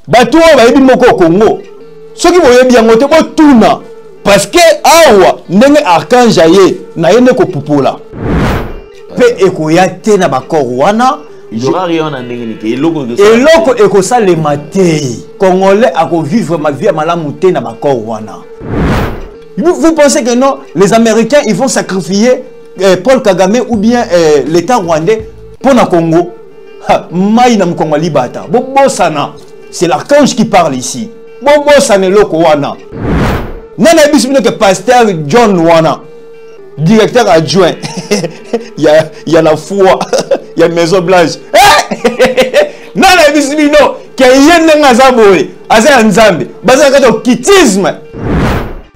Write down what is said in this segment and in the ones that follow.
bato bayebi moko Congo soki boyebi yango te botuna parce que awa ndenge archange ye na yene ko pupola pe ekoya te na bakor wana il y aura rien en ndenge ni eloko ekosalema te congolais ako vivre ma vie à malamu te na bakor wana. Vous pensez que non, les Américains ils vont sacrifier Paul Kagame ou bien l'État rwandais pour le Congo? Maïna Mkongo Libata. Bobosana, c'est l'archange qui parle ici. Bobosana loko wana. Nana bismino que pasteur John Wana, directeur adjoint. Il y a la foi, il y a Maison Blanche. Nana bismino que yende ngazaboe, asa nzambe, baza kato kitisme.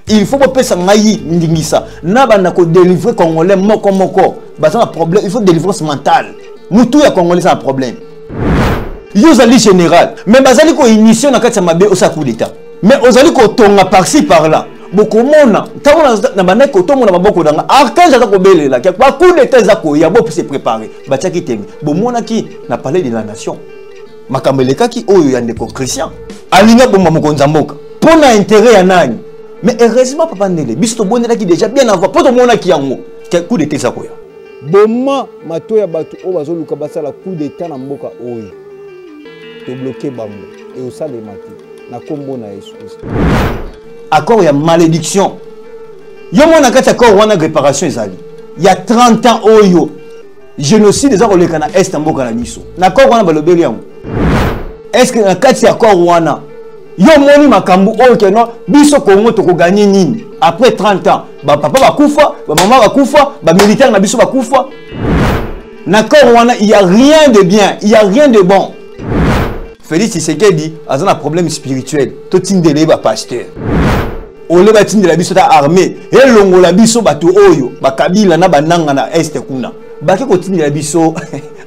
Il faut pas ça maï ndingisa. Naba na ko délivrer congolais moko. Bah ça un problème, il faut délivrance mentale. Nous tous les congolais c'est un problème. Yozali général, mais bazali ko initier na kati mabe au coup d'état. Mais ozali ko tonga par-ci par-là. Boko mona, tawona na bana ko to mona baboko danga. Archange ata ko belela, ke pa coup d'état za ko ya bo se préparer. Ba tiaki temi. Bo mona ki na parler de la nation. Makambeleka ki oyo ya ndeko Christian. Alinga bomba moko nzamboka. Pona intérêt ya nani? Mais heureusement, papa Ndele, bisto bonela qui déjà bien avant, pas de monde qui yango, quel coup d'état ça quoi. Boma matoya batu o bazo luka basala coup d'état na mboka oyo. To bloquer bango et au sale mati na kombo na Yesu Christ. Accord ya malédiction. Yo mona kati accord wana réparation ezali. Il y a 30 ans oyo. Génocide des oleka na est mboka na biso. Na accord wana balobeli yango. Est-ce que na kati accord wana yo moni makambu oyo ke no biso Congo to ko gagner nini après 30 ans ba papa ba kufa ba maman ba kufa ba militaire na biso ba kufa na corps wana il y a rien de bien, il y a rien de bon. Félix Tshisekedi a un problème spirituel to tindele ba pasteur ole ba tindela biso ta armée et longola biso bato oyo ba kabila na bananga na est kuna ba ke ko tindela biso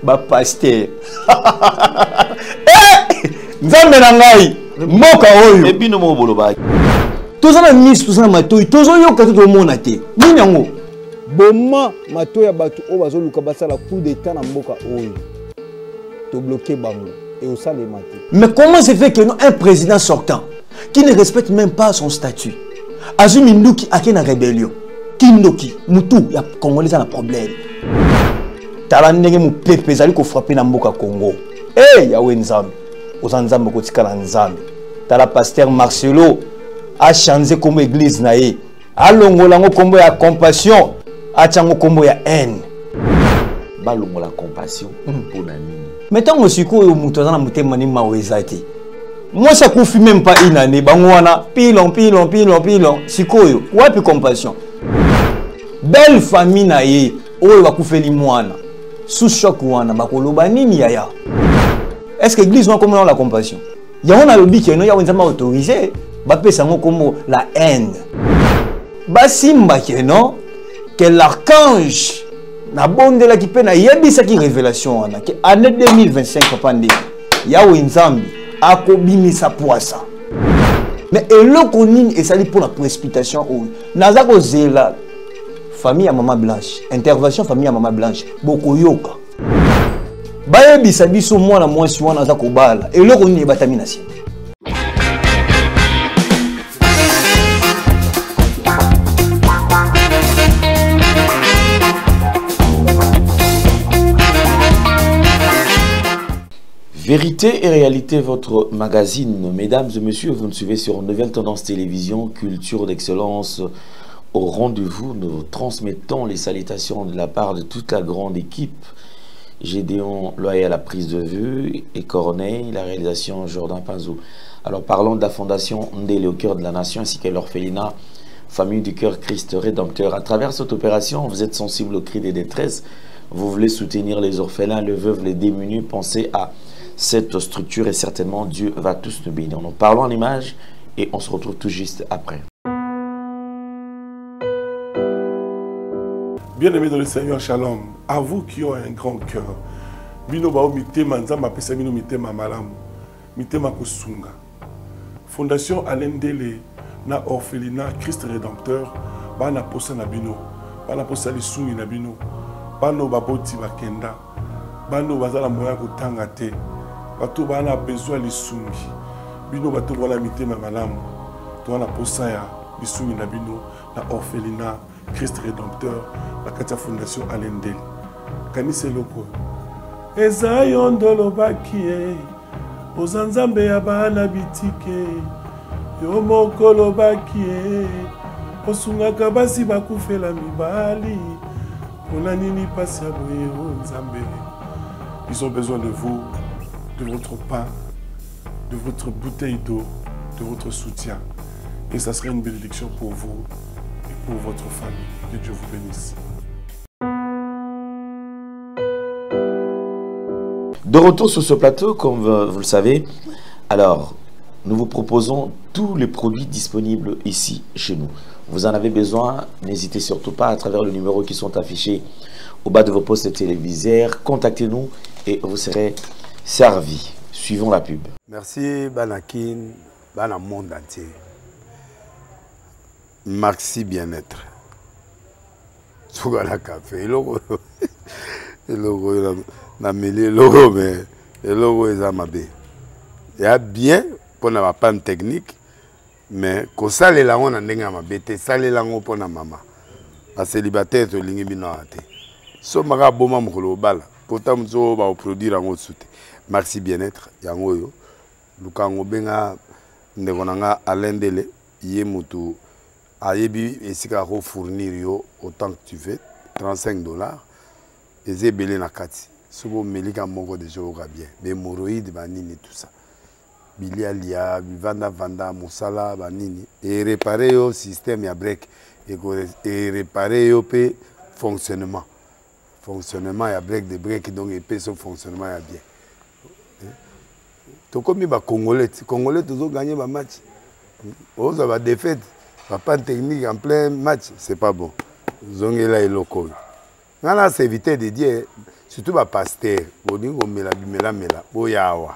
ba pasteur nzambe na ngai mboka oyo ebino mo boloba tozana miss tozana matoyi tozoyoka to mona te nini yango boma matoya bato o bazoluka basala coup d'état na mboka oyo to bloquer bango et au sale mati. Mais comment se fait que non un président sortant qui ne respecte même pas son statut azumi nduki akena rébellion kindoki mutu ya congolais na problème tala ndenge mu pepe zali ko frapper na mboka Congo ya wenzambe Ozanzambe kotikala nzambe. Tala pasteur Marcelo a changé comme église na ye. A longolango kombo ya compassion, a chango kombo ya haine. Ba longola compassion pour nani. Mettons au siko yo muto na mutema ni mawezati. Moi ça confie même pas une année bango wana pilon sikoyo wapi compassion. Belle famille na ye oyo bakufeli mwana. Sous choc wana bakoloba nini yaya. Est-ce que l'église a comment la compassion? Il y a un lobby qui est autorisé, comme la haine. Basimba qui non, que l'archange n'a bon de la qui peine à yebisa qui révélation que année 2025 pandé. Ya wenzambi akobimi sa poissa. Mais le conning et ça pour la précipitation ou nazako zela famille à maman blanche, intervention famille à maman blanche, beaucoup yoka. Baye bisabiso mwana mwasi wana za kobala eloko nini bataminasi. Vérité et réalité, votre magazine. Mesdames et messieurs, vous nous suivez sur Nouvelle Tendance Télévision, culture d'excellence au rendez-vous. Nous transmettons les salutations de la part de toute la grande équipe. Gédéon Loyer à la prise de vue et Corneille, la réalisation Jordan Panzo. Alors parlons de la fondation Ndele au cœur de la nation ainsi que l'orphelinat Famille du cœur Christ Rédempteur. À travers cette opération, vous êtes sensible aux cris des détresses, vous voulez soutenir les orphelins, les veuves, les démunis, pensez à cette structure et certainement Dieu va tous nous bénir. Nous parlons en image et on se retrouve tout juste après. Bien-aimés dans le Seigneur, shalom. À vous qui ont un grand cœur. Bino bao mitema nzamba pesa bino mitema malamu. Mitema kusunga. Fondation Alain Ndele na orphelinat Christ Rédempteur bana posa na bino. Bana posa lisumi na bino. Bano baboti bakenda. Bano bazala moya kutanga te. Bato bana besoin lisumi. bino bato wana mitema malamu to na posa ya bisumi na bino na orphelinat Christ Rédempteur la katia fondation Alendel kanise loko eza yondolo bakie ozanzambe ya bana bitike yo mokolo bakie osungaka basi bakufela mibali pona nini pasi ya boye o nzambe. Ils ont besoin de vous, de votre pain, de votre bouteille d'eau, de votre soutien. Et ça serait une bénédiction pour vous et pour votre famille. Que Dieu vous bénisse. De retour sur ce plateau, comme vous le savez, alors nous vous proposons tous les produits disponibles ici chez nous. Vous en avez besoin, n'hésitez surtout pas à travers les numéros qui sont affichés au bas de vos postes téléviseurs. Contactez-nous et vous serez servis. Suivons la pub. Merci Banakin, Bana monde entier. Maxi bien-être. Sougala café, logo na mêlé logo mais le logo est amabé. Il y a bien pour la panne technique mais ko sale la on ndenga mabete sale la ngo pona mama. A célibataire to lingi bino ate. So maka boma mukolo bala. Pourtant mzo ba produire ngo soute. Maxi bien-être yango yo. Lukango benga ndekonanga alendele ye mutu ayebi esika ko fournir yo autant que tu veux $35 eze belé na kati. Sobo melika moko de joga bien. Be hémorroïdes banini tout ça. Bilialia, vanda musala banini et réparer yo système ya break et réparer yo pe fonctionnement ya break de break donc et pe son fonctionnement ya bien. To comme ba congolais toujours gagner ba match. Aux ba défaite, pas technique en plein match, c'est pas bon. Zongela et loko. Ngala c'est éviter de dire surtout ba pasteur, boningo mela boyawa.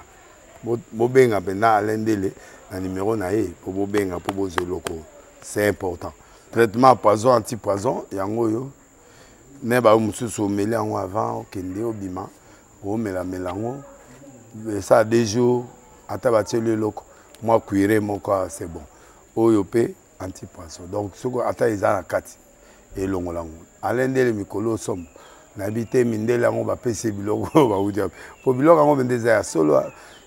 Bobenga pena alendele na numéro na ye pour bobenga pour bozo loko. C'est important. Traitement poison anti-poison yango yo. Ne ba mususu meli yango avant kende obima. O melango. Ça a des jours ata batele loko. Moi cuire mon corps c'est bon. Oyo pe anti-poison. Donc soko ata izana kati et longolango. Alendele mikolo somme. N'habité mindele yango ba pese biloko ba udia. Po biloko yango bendeza ya solo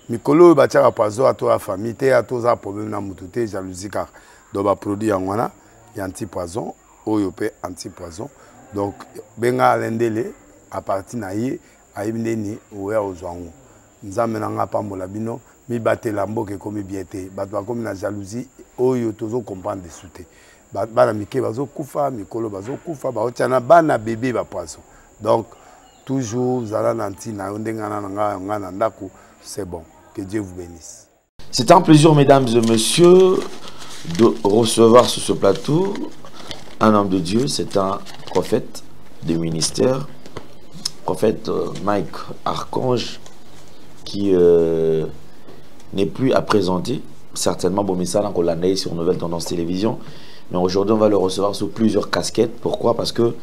mikolo ba tchaka poison à toi famille te à toi problème na mututé jalousie car do ba produit yango y anti-poison oyo pe anti-poison donc benga alendele à partir na ye ayibindeni oya ozwango nzambe na nga pambola bino mi batela mboke komi biete bato bakomi na jalousie oyo tozo comprendre souté bana mike bazo kufa mikolo bazo kufa ba otiana bana bébé ba poisson donc toujours zala nanti na ndengana nga ngana ndako c'est bon. Que Dieu vous bénisse. C'est un plaisir, mesdames et messieurs, de recevoir sur ce plateau un homme de Dieu. C'est un prophète de ministère, prophète Mike Archange, qui n'est plus à présenter. Certainement, bon, mais ça, on l'a sur Nouvelle Tendance Télévision. Mais aujourd'hui, on va le recevoir sous plusieurs casquettes. Pourquoi? Parce que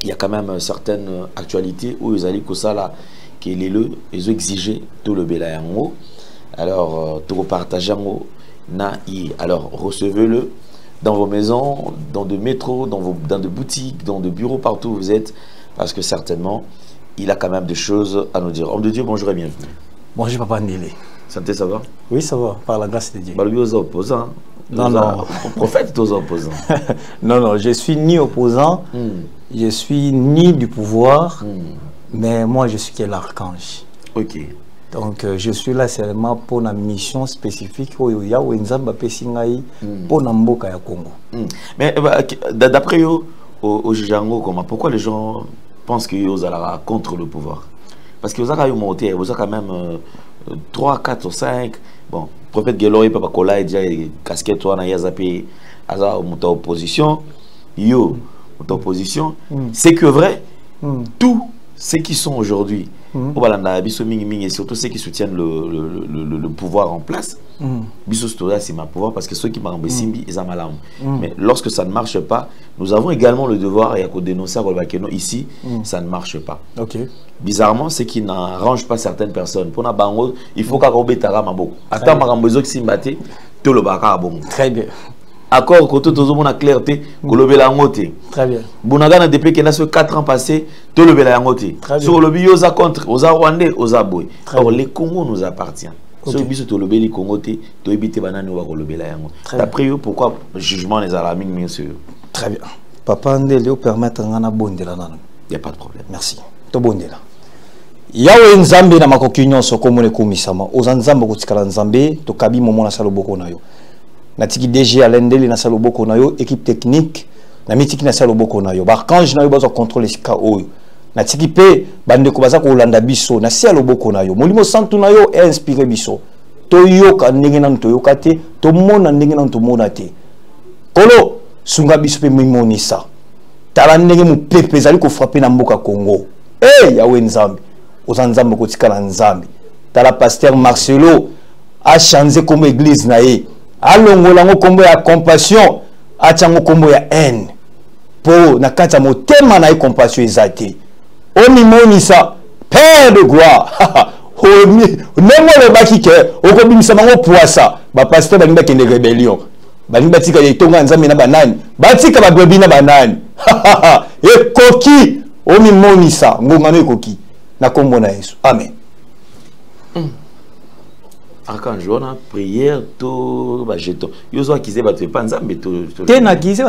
il y a quand même certaines actualités où ils allaient que ça là. Ils ont exigé tout le bélayango. Alors, tout partager alors recevez-le dans vos maisons, dans des métros, dans des boutiques, dans des bureaux, partout où vous êtes, parce que certainement, il a quand même des choses à nous dire. Homme de Dieu, bonjour et bienvenue. Bonjour Papa Ndele. Santé, ça va? Oui, ça va, par la grâce de Dieu. Lui aux opposants. Non, non. Prophète aux opposants. Non, non, je suis ni opposant, je suis ni du pouvoir. Mais moi, je suis que l'archange. Ok. Donc, je suis là seulement pour une mission spécifique pour Namboka ya Congo. Mais d'après eux, au Django, pourquoi les gens pensent qu'ils sont contre le pouvoir? Parce que vous avez monté, vous avez quand même 3, 4 ou 5. Bon, prophète Gelori, Papa Kola, il dit casquette, toi, il y a zappé, opposition. Yo, opposition. C'est que vrai, tout ceux qui sont aujourd'hui, et surtout ceux qui soutiennent le pouvoir en place, c'est ma pouvoir parce que ceux qui m'ont simbi, ils ont mal. Mais lorsque ça ne marche pas, nous avons également le devoir et à dénoncer ici, ça ne marche pas. Bizarrement, ce qui n'arrange pas certaines personnes. Pour Nabango, il faut qu'à Robetara Mabo. Attends, Marambozo qui s'imbatte, tout le baka bon. Très bien. Accord, quand tout le monde a clarté, Kolobela Ngote. Très bien. Bounagana, depuis qu'il y a 4 ans passés, tout le Bela Ngote. Sur le Bioza contre, aux Rwandais, aux Aboué. Or, les Congo nous appartient. Sur le Biso, tout le Beli Congo, tu éviter Banane ou Kolobela Yango. D'après eux, pourquoi le jugement les alarmines, bien sûr. Très bien. Papa Ndele, permettre un bondela. Il n'y a pas de problème. Merci. To bondela. Yawe Nzambe na makokinyo sokomone kumisama. Oza Nzambe kutikala Nzambe, to kabi momo na saloboko na yo. Natiki DG Alendeli na saloboko na yo, équipe technique na mitiki na saloboko na yo. Barkange na yo bazo contrôler sika oyo. Natiki pe bandeko baza ko landa biso na saloboko na yo. Molimo santu na yo e inspiré biso. To yoka ndenge na to yokate, to mona ndenge na to mona te. Kolo sunga biso pe mimonisa. Tala ndenge mu pepe zali ko frapper na mboka Congo. Yawe Nzambe. Oza Nzambe ko tikala Nzambe. Tala pasteur Marcelo a changé comme église na ye. Alongola ngo kombo ya compassion, achango kombo ya haine. Po na kati ya motema na compassion ezate. Oni monisa Père de gloire. Nemo le baki ke okobimisa mango poisa. Ba pasteur balinga kende rébellion. Balinga tika ye tonga Nzambe na banani. Batika ba bwebi na banani. Ekoki oni monisa ngongano ekoki na kombo na Yesu. Amen. Quand je vois prière, tout jeton. Yo zo akize ba te panzambe to. Te na kize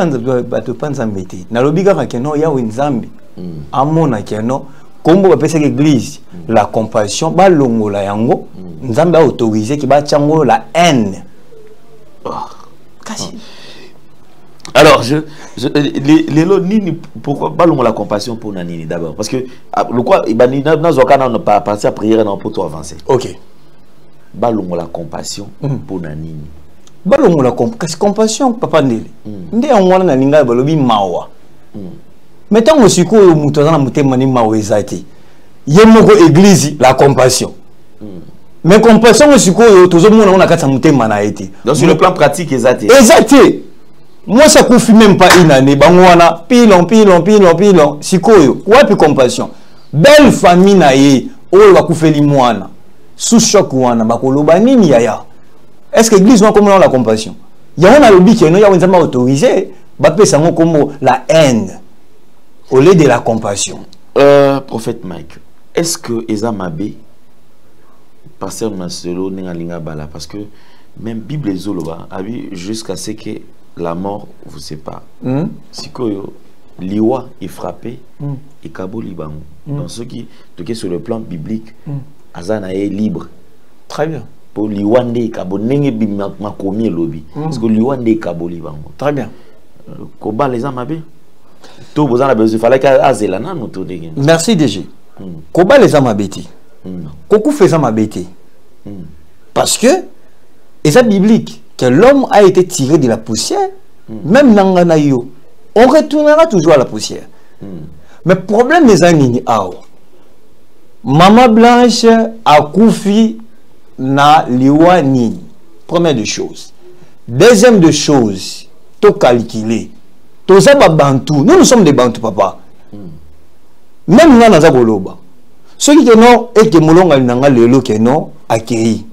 ba te panzambe te. Na lobiga ka keno ya Nzambe. Amona keno kombo ba pesa l'église la compassion ba longola yango. Nzambe a autorisé ki ba chango la haine. Kasi. Alors les pourquoi ba longola compassion pour nanini d'abord parce que le quoi ibani na zo kana pas partir à prière non pour toi avancer. OK. Balongo la compassion pour nanini. Balongo la compassion papa Ndele. Nde on na linga balobi mawa. Mettons osiko muto na mutema ni mawa ezati. Ye moko église la compassion. Mais compassion osiko tozo mona na kata mutema na été. Donc sur le plan pratique ezati. Ezati. Moi ça confie même pas une année bangwana pilon sikoyo. Wapi compassion. Belle famille na ye o ba kufeli mwana. Sous choc wana bakoloba nini yaya. Est-ce que l'église va comme la compassion? Il y a un lobby qui est non autorisé, bapé sango comme la haine au lieu de la compassion. Prophète Mike, est-ce que Eza Mabe pasteur Marcelo n'engalinga bala parce que même Bible zoloba a vu jusqu'à ce que la mort vous sépare. Sikoyo liwa est frappé et kabo libango. Dans ce qui toqué sur le plan biblique Azana est libre. Très bien. Pour liwande kabo nenge makomi lobby. Parce que liwande kabo libango. Très bien. Koba les amabe. Tout vous en avez besoin. Il fallait qu'Azelana nous tourne. Merci DG. Koba les amabeti. Koku fait amabeti. Parce que c'est biblique que l'homme a été tiré de la poussière. Même nangana yo, on retournera toujours à la poussière. Mais le problème est que Maman Blanche a koufi na liwa nini. Première des choses. Deuxième des choses, to calculer. To zaba bantu. Nous sommes des bantu papa. Même nous na zaboloba. Ceux qui non et que molonga nanga lelo que non accueilli.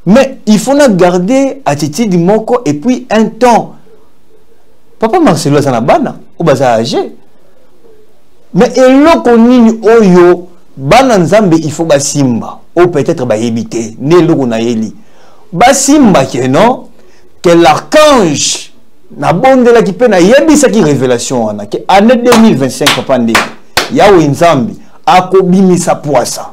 Mais il faut garder attitude moko et puis un temps. Papa Marcelo Zanabana ou baza âgé. Mais eloko nini oyo bana nzambe il faut basimba ou peut-être ba éviter ne loko na yeli. Basimba que non que l'archange na bondela ki pe na yebisa ki révélation wana que année 2025 papa ndé yawe nzambe akobimisa poisa.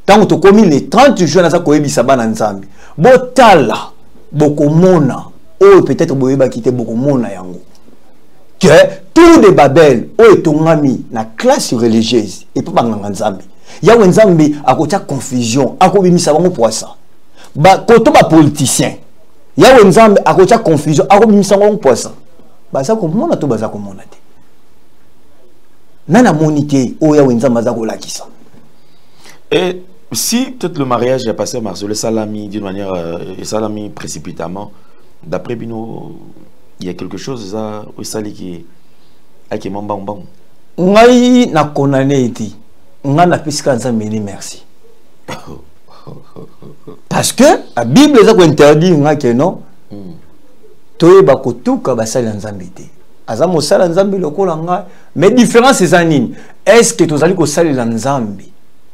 Tant que tu les 30 jours, tu as koyebisa bana nzambi. Botala, boko mona, ou peut-être boyeba kite boko mona yango. Que tout de Babel, ou etongami na classe religieuse, et pas banganga nzambi. Yawe nzambi akotia confusion, akobimisa bango poisa. Ba koto ba politicien. Yawe nzambi akotia confusion, akobimisa bango poisa. Baza ko mona to baza ko mona te. nana monité oya wenza mazako lakisa. Et si peut-être le mariage est passé à Marcel Salami d'une manière Salami précipitamment, d'après Bino, il y a quelque chose ça au sali qui est mbambam. Ngai na konane iti. Nga na pisika nzambe merci. Parce que la Bible est interdit nga que non. Toyeba kotuka basali nzambe te. Azamo sala nzambe lokola nga, mais différence c'est anine. Est-ce que tozali ko sali nzambe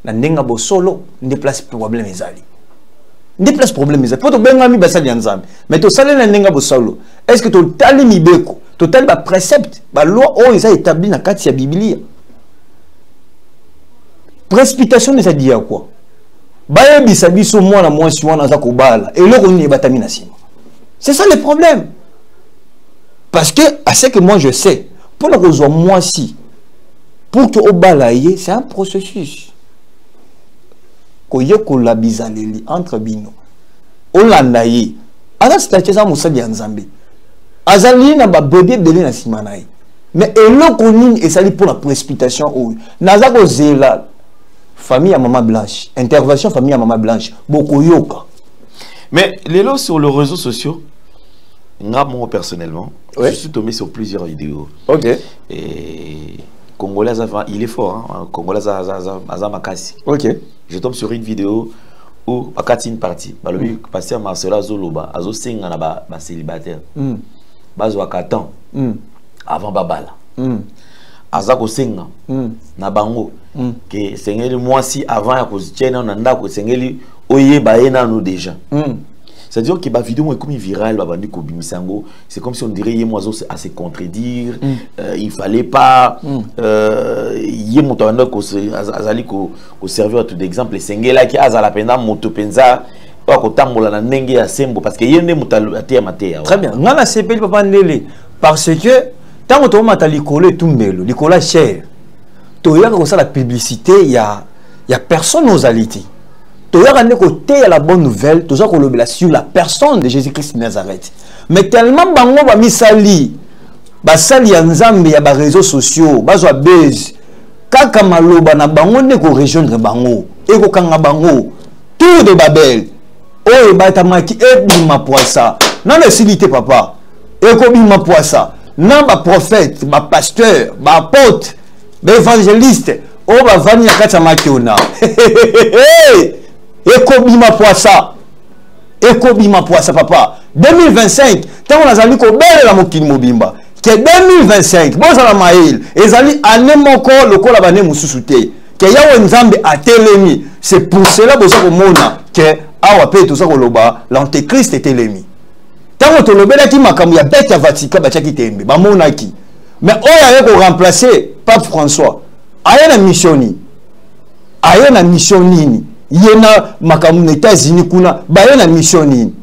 na ndenga bo solo déplace problème ezali. Déplace problème ezali. Poto benga mi basali nzambe. Mais to sali na ndenga bo solo. Est-ce que to tali mibeko, to tali ba précepte, ba loi o eza établi na kati ya Biblia. Précipitation ne ça dit à quoi? Baye bisabiso mwana mwasi wana za kobala eloko ni batami na sima. C'est ça le problème. Parce que à ce que moi je sais, pour la cause moi si pour que obalaye, c'est un processus. Koye ko la bizaleli entre bino. Olandaye. Ala statue ça musali nzambe. Azali na ba bébé belé na sima naye. Mais eloko nini esali pour la précipitation ou naza ko zela famille à maman blanche, intervention famille à maman blanche, beaucoup yoka. Mais les lots sur les réseaux sociaux, moi personnellement, ouais. Je suis tombé sur plusieurs vidéos. Ok. Et Congolais, il est fort, hein? Congolais, Makasi. Ok. Je tombe sur une vidéo où à une partie, le pasteur Marcela Zoloba, Azo Senga na célibataire. Bazo akatan avant Babala. Azako Senga na bango que sengeli moi si avant ya kozitiena na ndako sengeli oye baena nous déjà. C'est-à-dire que la vidéo est comme virale, c'est comme si on dirait qu'il à se contredire, il fallait pas y au servir tout d'exemple sengela qui a la peine moto penza pas kotambola na ndenge ya sembo parce que yende mutatea matea. Très bien. Ngana CPL papa ndele parce que tant que tu as l'école tout mbelo, l'école cher. Tu as comme ça la publicité, il y a personne aux alités. Tu as la bonne nouvelle, tu as sur la personne de Jésus-Christ de Nazareth. Mais tellement bango ba misali, ba sali ya nzambe ya ba réseaux sociaux, ba zo base. Kaka maloba na bango ne ko rejoindre bango, e ko kanga bango. Tout de Babel. Oh ba tamaki e bima poisa. Non le silité papa. E ko bima poisa. Non ba prophète, ba pasteur, ba apôtre, ba évangéliste. Oh ba vani ya kata makiona. Ekobima poisa. Ekobima poisa papa. 2025, tant on a zali ko belle la mokili mobimba. Que 2025, bon ça la mail, ezali année moko lokola bane mususu te. Que yawe nzambe atelemi. C'est pour cela boza ko mona que awa pe to za ko loba l'antéchrist est telemi. Tant on to lobela ki makambu ya bête ya Vatican ba tchaki tembe, ba monaki. Mais oya ko remplacer Pape François. Aya na missioni. Aya na mission nini? Yena makamu na États-Unis kuna ba yena mission nini?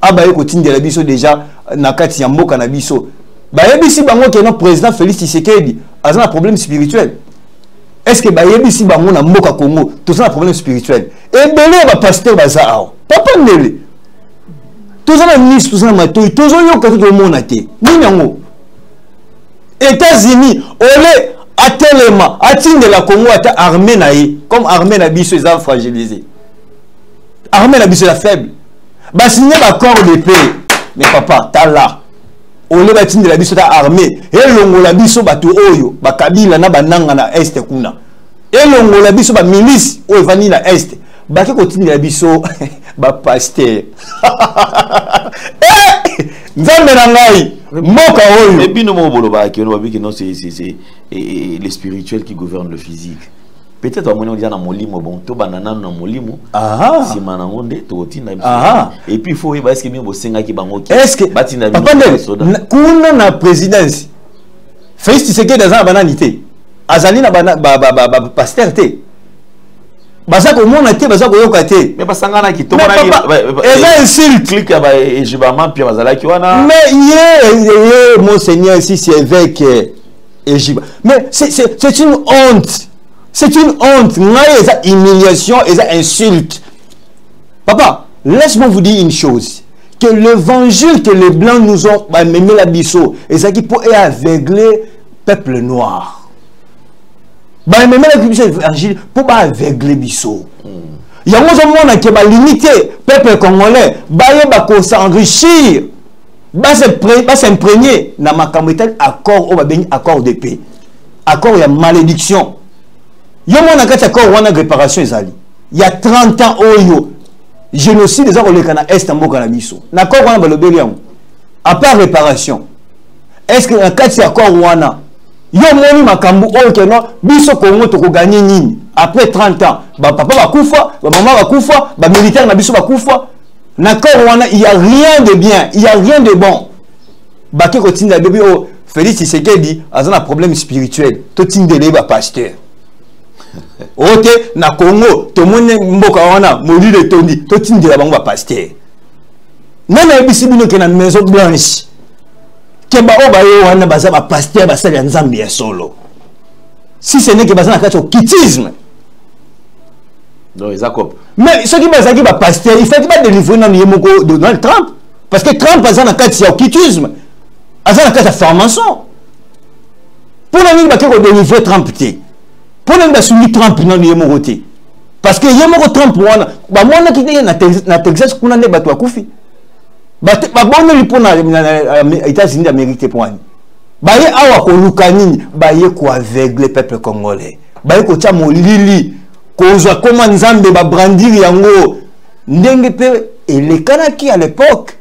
Aba yeko tindela biso déjà na kati ya mboka na biso. Ba yebisi bango ke no président Félix Tshisekedi a un problème spirituel. Est-ce que ba yebisi bango na mboka Congo tout ça un problème spirituel? Et belé ba pasteur bazao. Papa ndele. Tout ça na ministre tout ça na matoi, tout ça yo ka tout le monde até. Ni nyango. États-Unis olé atelema atinde la Congo ata armée naïe comme armée na biso les fragilisé. Armée na biso la faible. Ba signer l'accord de paix. Mais papa, ta là. Olé ba tinde la biso ta armée. Et longo la biso bato oyo, ba kabila na bananga na est kuna. Et longo la biso ba milice o evani na est. Ba ke ko tinde la biso ba pasteur. Nzambe na ngai moka oyo. Et puis nous boloba ki on que non c'est les spirituels qui gouvernent le physique. Peut-être on dit na molimo bon to banana na molimo. Ah. Si manangonde to tina. Ah. Et puis il faut est-ce que bien bosenga ki bango ki. Est-ce que batina kuna na présidence. Félix Tshisekedi dans la bananité. Azali na pasteur te. Baza ko mona te baza ko yoka te. Mais basangana ki to mona eza insulte clique ba ejibama pia bazala ki wana. Mais ye monseigneur ici c'est évêque Ejiba. Mais c'est une honte. C'est une honte. Naïe eza humiliation, eza insulte. Papa, laisse-moi vous dire une chose. Que l'évangile que les blancs nous ont même la biseau, et ça qui peut aveugler peuple noir. Ba même la biso évangile pour ba aveugler biso. Yango zo mona ke ba limiter peuple congolais, ba yeba ko s'enrichir. Ba s'imprégner na makambo etal accord o ba bengi accord de paix. Accord ya malédiction. Yo mona kati accord wana réparation ezali. Il y a 30 ans oyo génocide des oleka na est mboka na biso. Na accord wana ba lobeli yango. À part réparation. Est-ce que na kati accord wana yo moni makambo oyo ke no biso Congo to ko gagner nini après 30 ans ba papa ba kufa ba maman ba kufa ba militaire na biso ba kufa na corps wana il y a rien de bien, il y a rien de bon. Ba ke ko tinda bébé o Félix Tshisekedi azana problème spirituel to tindele ba pasteur. Ote na Congo to mone mboka wana molile tondi to tindela bango ba pasteur. Nana ebisi bino ke na maison blanche. Keba o ba yo wana baza ba pasteur ba sala nzambe ya solo. Si ce n'est que baza na kati au quitisme. Non, Jacob. Mais ce qui baza ki ba pasteur, il fait pas délivrer na yemoko de Donald Trump parce que Trump baza na kati au quitisme. Aza na kati formation. Pour nani ba ko délivrer Trump té. Pour nani ba soumis Trump na yemoko té. Parce que yemoko Trump wana ba mwana ki na Texas kuna ne bato akufi. Ba bonne li pona États-Unis d'Amérique pour ani. Ba ye awa ko lukani, ba ye ko aveugle peuple congolais. Ba ye ko tia molili ko zwa comment nzambe ba brandir yango ndenge pe elekanaki à l'époque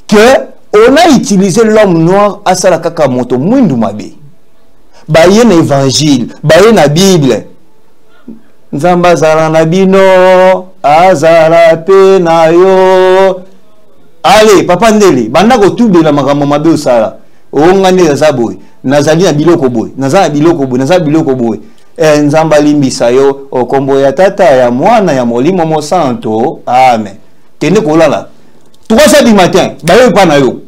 que on a utilisé l'homme noir à sala kaka moto mwindu mabe. Ba ye na évangile, ba ye na Bible. Nzamba zala na bino azala pe na yo. Allez, papa ndeli, banda ko tubela makambo mabe osala. Ongane za boy, nazali na biloko boy, nazali na biloko boy, nazali biloko boy. Nzamba limbisa yo okombo ya tata ya mwana ya molimo mo santo. Amen. Kende kolala. 3h du matin, ba yo pa na yo.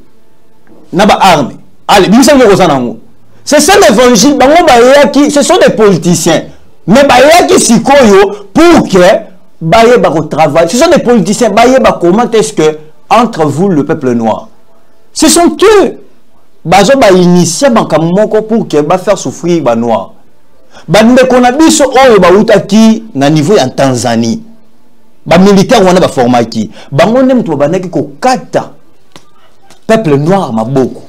Na ba arme. Allez, bisa yo kozana ngo. C'est ça l'évangile, bango ba yaki, ce sont des politiciens. Mais ba yaki sikoyo pour que ba ye ba ko travailler. Ce sont des politiciens, ba ye ba comment est-ce que entre vous le peuple noir. Ce sont eux. Bazo ba initier bankamoko pour que ba faire souffrir ba noir. Ba ndeko na biso oyo ba utaki na niveau en Tanzanie. Ba militaire wana ba formaki. Bango ndem to banaki ko kata peuple noir maboko.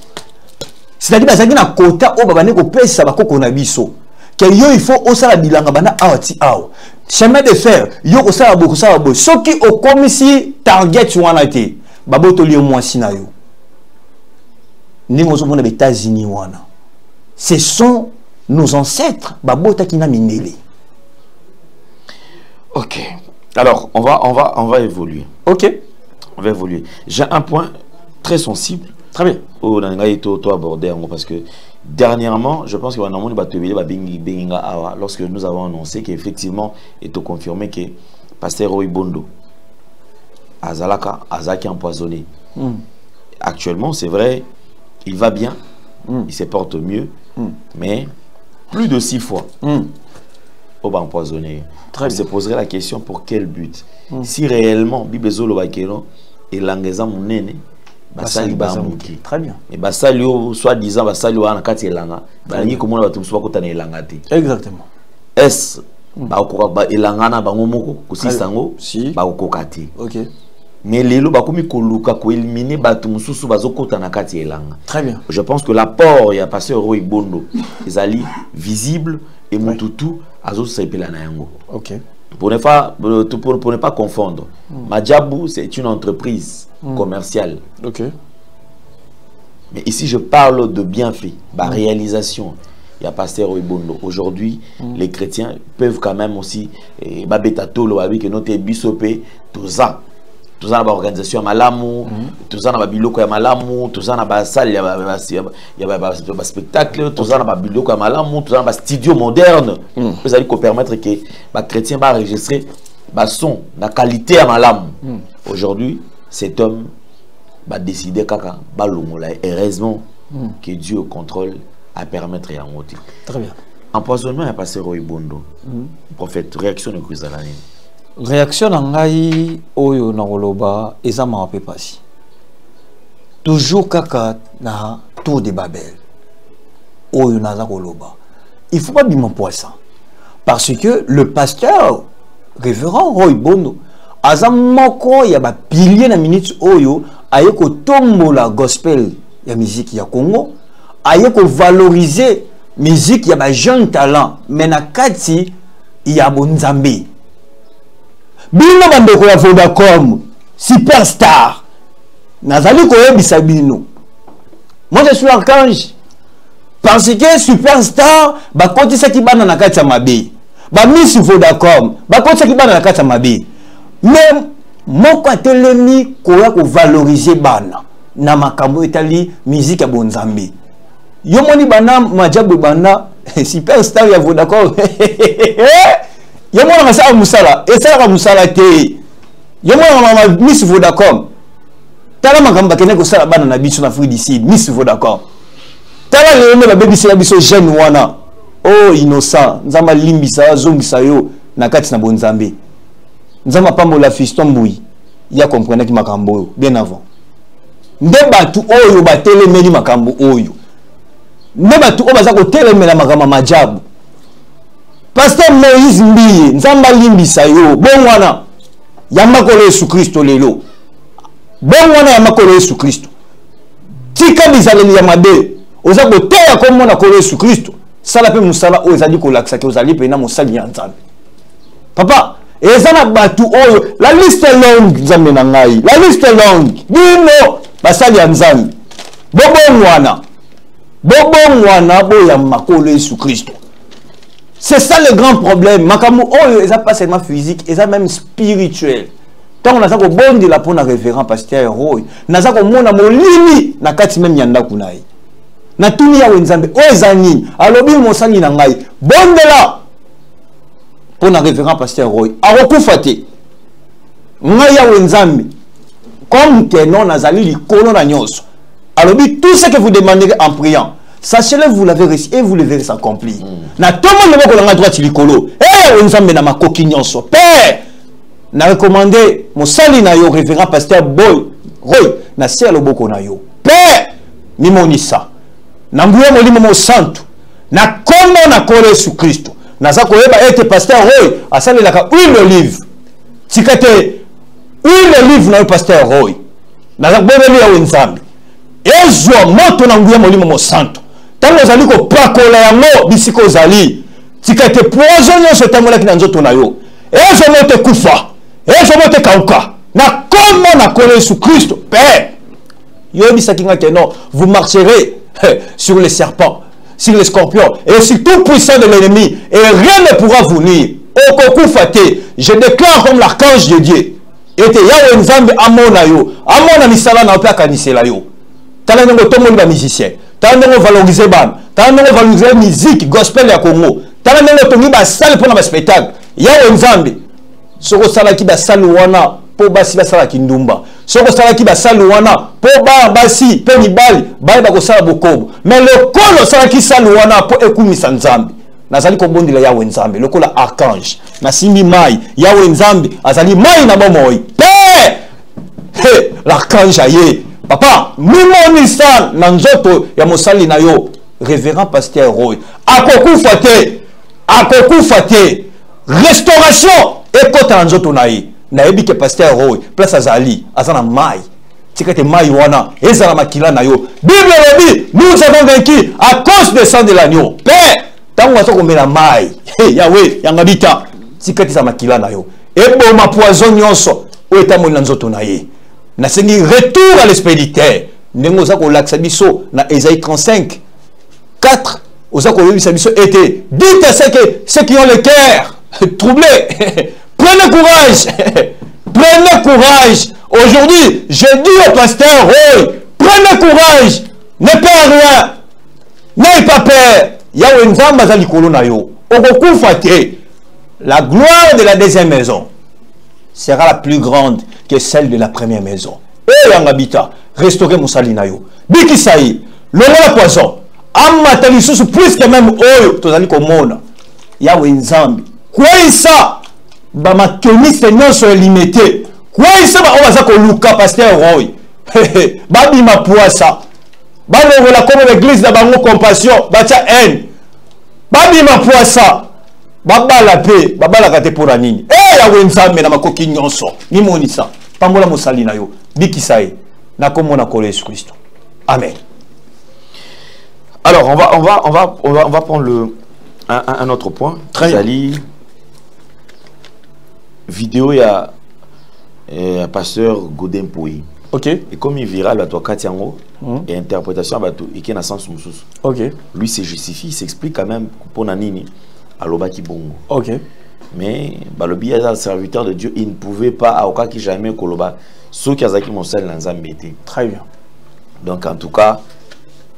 C'est-à-dire bazaki na quota o ba banaki ko pesa ba koko na biso. Que yo il faut osala bilanga bana awati aw. Chemin de fer, yo osala boko sala bo. Soki o komisi target wana te. Baboto li moi sina yo. Ningozo mona États-Unis wana. Ce sont nos ancêtres babota kina minele. OK. Alors, on va évoluer. OK. On va évoluer. J'ai un point très sensible. Très bien. Oh, toi aborder parce que dernièrement, je pense que lorsque nous avons annoncé qu'effectivement et tout confirmé que pasteur Roy Bondo Azaki empoisonné. Actuellement, c'est vrai, il va bien, il se porte mieux, mais plus de 6 fois, on va empoisonner. On se poserait la question pour quel but? Si réellement, Bible Zolo Bakeno et Langeza Mounene, Basali Bamuki. Très bien. Et Basali, soi-disant, Basali Wana Kati Elanga, Balangi comment on va tout soit côté Elangati. Exactement. Est-ce Elangana Bangomoko, Kusisango, Baokokati. Ok. Mais les lots bakomi koluka ko éliminer batu mususu bazokota na kati elanga. Très bien. Je pense que l'apport y a passé au Roy Bondo ezali visible et mututu azo sepela na yango. OK. Pour ne pas confondre. Madjabou c'est une entreprise commerciale. OK. Mais ici je parle de bienfait, la réalisation. Il y a passé Roy Bondo. Aujourd'hui, les chrétiens peuvent quand même aussi babetatolo avec notre bisopé tout ça. Tout ça dans l'organisation malamu, tout ça dans la biloko ya malamu, tout ça dans la salle, il y a spectacle, tout ça dans la biloko ya malamu, tout ça dans la studio moderne. Vous allez permettre que les chrétiens va enregistrer le son, la qualité à malamu. Aujourd'hui, cet homme va décider kaka balongola. Heureusement que Dieu contrôle à permettre à monter. Très bien. Empoisonnement a passé Roy Bondo. Prophète, réaction de Kuzalani. Réaction ngai oyo na koloba eza mape pasi. Toujours kaka na tour de Babel. Oyo naza koloba. il ne faut pas bimon poisson. Parce que le pasteur, révérend Roy Bondo, azamoko ya ba pilier na minute oyo, aye ko tombo la gospel ya musique ya Congo, aye ko valoriser musique ya ba jeune talent, mais na kati ya bonzambe. Bino bandeko ya Vodacom, superstar. Nazali ko yebisa bino. Moi je suis l'archange. Parce que superstar, ba koti sa ki bana na kati ya mabe. Ba Miss Vodacom, ba koti sa ki bana na kati ya mabe. Mais moko atelemi ko ya ko valoriser bana na makambo etali musique ya bonzambe. Yo moni bana majabu bana superstar ya Vodacom. Yo mona ngasa musala, esala musala te. Yo mona Miss Vodacom. Tala makambo kene ko sala bana na biso na Afrique du Sud, Miss Vodacom. Tala le ba baby sala biso jeune wana. Oh innocent, nzamba limbisa zongisa yo na kati na bonzambe. Nzamba pambola fiston mbui. Ya comprendre ki makambo yo bien avant. Nde batu oyo batelemeli makambo oyo. Nde batu oyo baza ko telemela makambo majabu. Pasteur Moïse Mbiye, nzamba limbisa yo, bon wana. Yamba kolo Yesu Kristo lelo. Bon wana yamba kolo Yesu Kristo. Tika bizaleli ya mabe. Oza ko teya komo na kolo Yesu Kristo. Sala pe musala o ezali ko laksa ke ozali pe na musali ya nzambe. Papa, ezana batu oyo, la liste est longue nzambe na ngai. La liste est longue. Bino basali ya nzambe. Bobo wana. Bobo wana bo ya makolo Yesu Kristo. C'est ça le grand problème. Makamou oyo eza pas seulement physique, eza même spirituel. Tant on a ça ko bondi la pona révérend pasteur Roy. Na ça ko mona molimi na kati même yanda kunai. Na tuni ya wenzambe ozani alobi mosani na ngai. Bondela pona révérend pasteur Roy. Arokufate. Ngai ya wenzambe. Comme que non nazali likolo na nyoso. Alobi tout ce que vous demanderez en priant. Sachez-le, vous l'avez reçu et vous le verrez s'accomplir. Na tout le monde ne va pas droite likolo. Eh, on s'en na makoki nyonso. Père, na recommandé mon sali na yo révérend pasteur Boy Roy na ser le boko na yo. Père, ni monisa. Na mbuye molimo mo santo. Na kombo na kole su Kristo. Na za koyeba ete pasteur Roy asali la ka huile d'olive. Tikate huile d'olive na yo pasteur Roy. Na za bobeli ya wenzambe. Ezwa moto na mbuye molimo mo santo. Tango zali ko pakola yango bisiko zali tikate poison nyonso tango laki na nzoto na yo ezo mote kufa ezo mote kauka na komo na kolo Yesu Kristo Père yo bisaki nga keno vous marcherez sur les serpents sur les scorpions et sur tout puissant de l'ennemi et rien ne pourra vous nuire okokufa te je déclare comme l'archange de Dieu ete yawe nzambe amona yo amona misala na opa kanisela yo tala ngo tomoni ba musicien tala ngo valoriser ban tala ngo valoriser musique gospel ya Congo tala ngo tongi ba salle pour na spectacle yawe nzambe soko sala ki ba salle wana po basi ba sala kindumba soko sala ki ba salle wana po ba basi pe mibali ba ba ko sala bokobo mais le kolo sala ki salle wana po ekumisa nzambe nazali ko bondila yawe nzambe lokola archange na simbi mai yawe nzambe azali mai na bomoi pe l'archange aye papa mimonisa na nzoto ya mosali na yo révérend pasteur Roy akokufa te restauration ekota na nzoto na ye na yebi ke pasteur Roy place azali azana mai tikate mai wana ezala makila na yo Bible lobi nous avons vaincu à cause du sang de l'agneau père tango atoko mela mai yawe yangabita tikate za makila na yo eboma poison nyonso o etamoni na nzoto na ye na sengi retour à l'expéditeur ndenge oza ko laksa biso na Ésaïe 35 4 oza ko yebisa biso été dites à ceux qui ont le cœur troublé prenez courage aujourd'hui je dis au pasteur Roy prenez courage ne perds rien n'aie pas peur yawe nzamba za likolo na yo okokufa te la gloire de la deuxième maison sera la plus grande que celle de la première maison. Et en habitat, restaurer mon salinayo. Bikisaï, le roi poisson, amatali sous plus que même oyo, tozali komona. Yawe nzambi. Quoi ça? Ba matoniste non sont limité. Quoi ça ba oza ko luka pasteur Roy. Ba bima poisa. Ba le la comme l'église da bango compassion, ba tia haine. Babi ma poissa. Baba la paix, baba la kate pour nini. Eh ya wenzambe na makoki nyonso. Ni monisa. Pambola mosali na yo. Bikisae. Na komo na kole Jésus Christ. Amen. Alors, on va prendre un autre point. Très bien. Vidéo, il y a un pasteur Godin Poui. Ok. Et comme il est viral, toi, Katiango, et interprétation, il y a un sens. Ok. Lui, se justifie, il s'explique quand même pour Nanini, à l'Obaki Bongo. Ok. Mais, le billet d'un serviteur de Dieu, il ne pouvait pas, à aucun qui jamais Koloba, ceux qui ont Monsel Nanzambété. Très bien. Donc, en tout cas,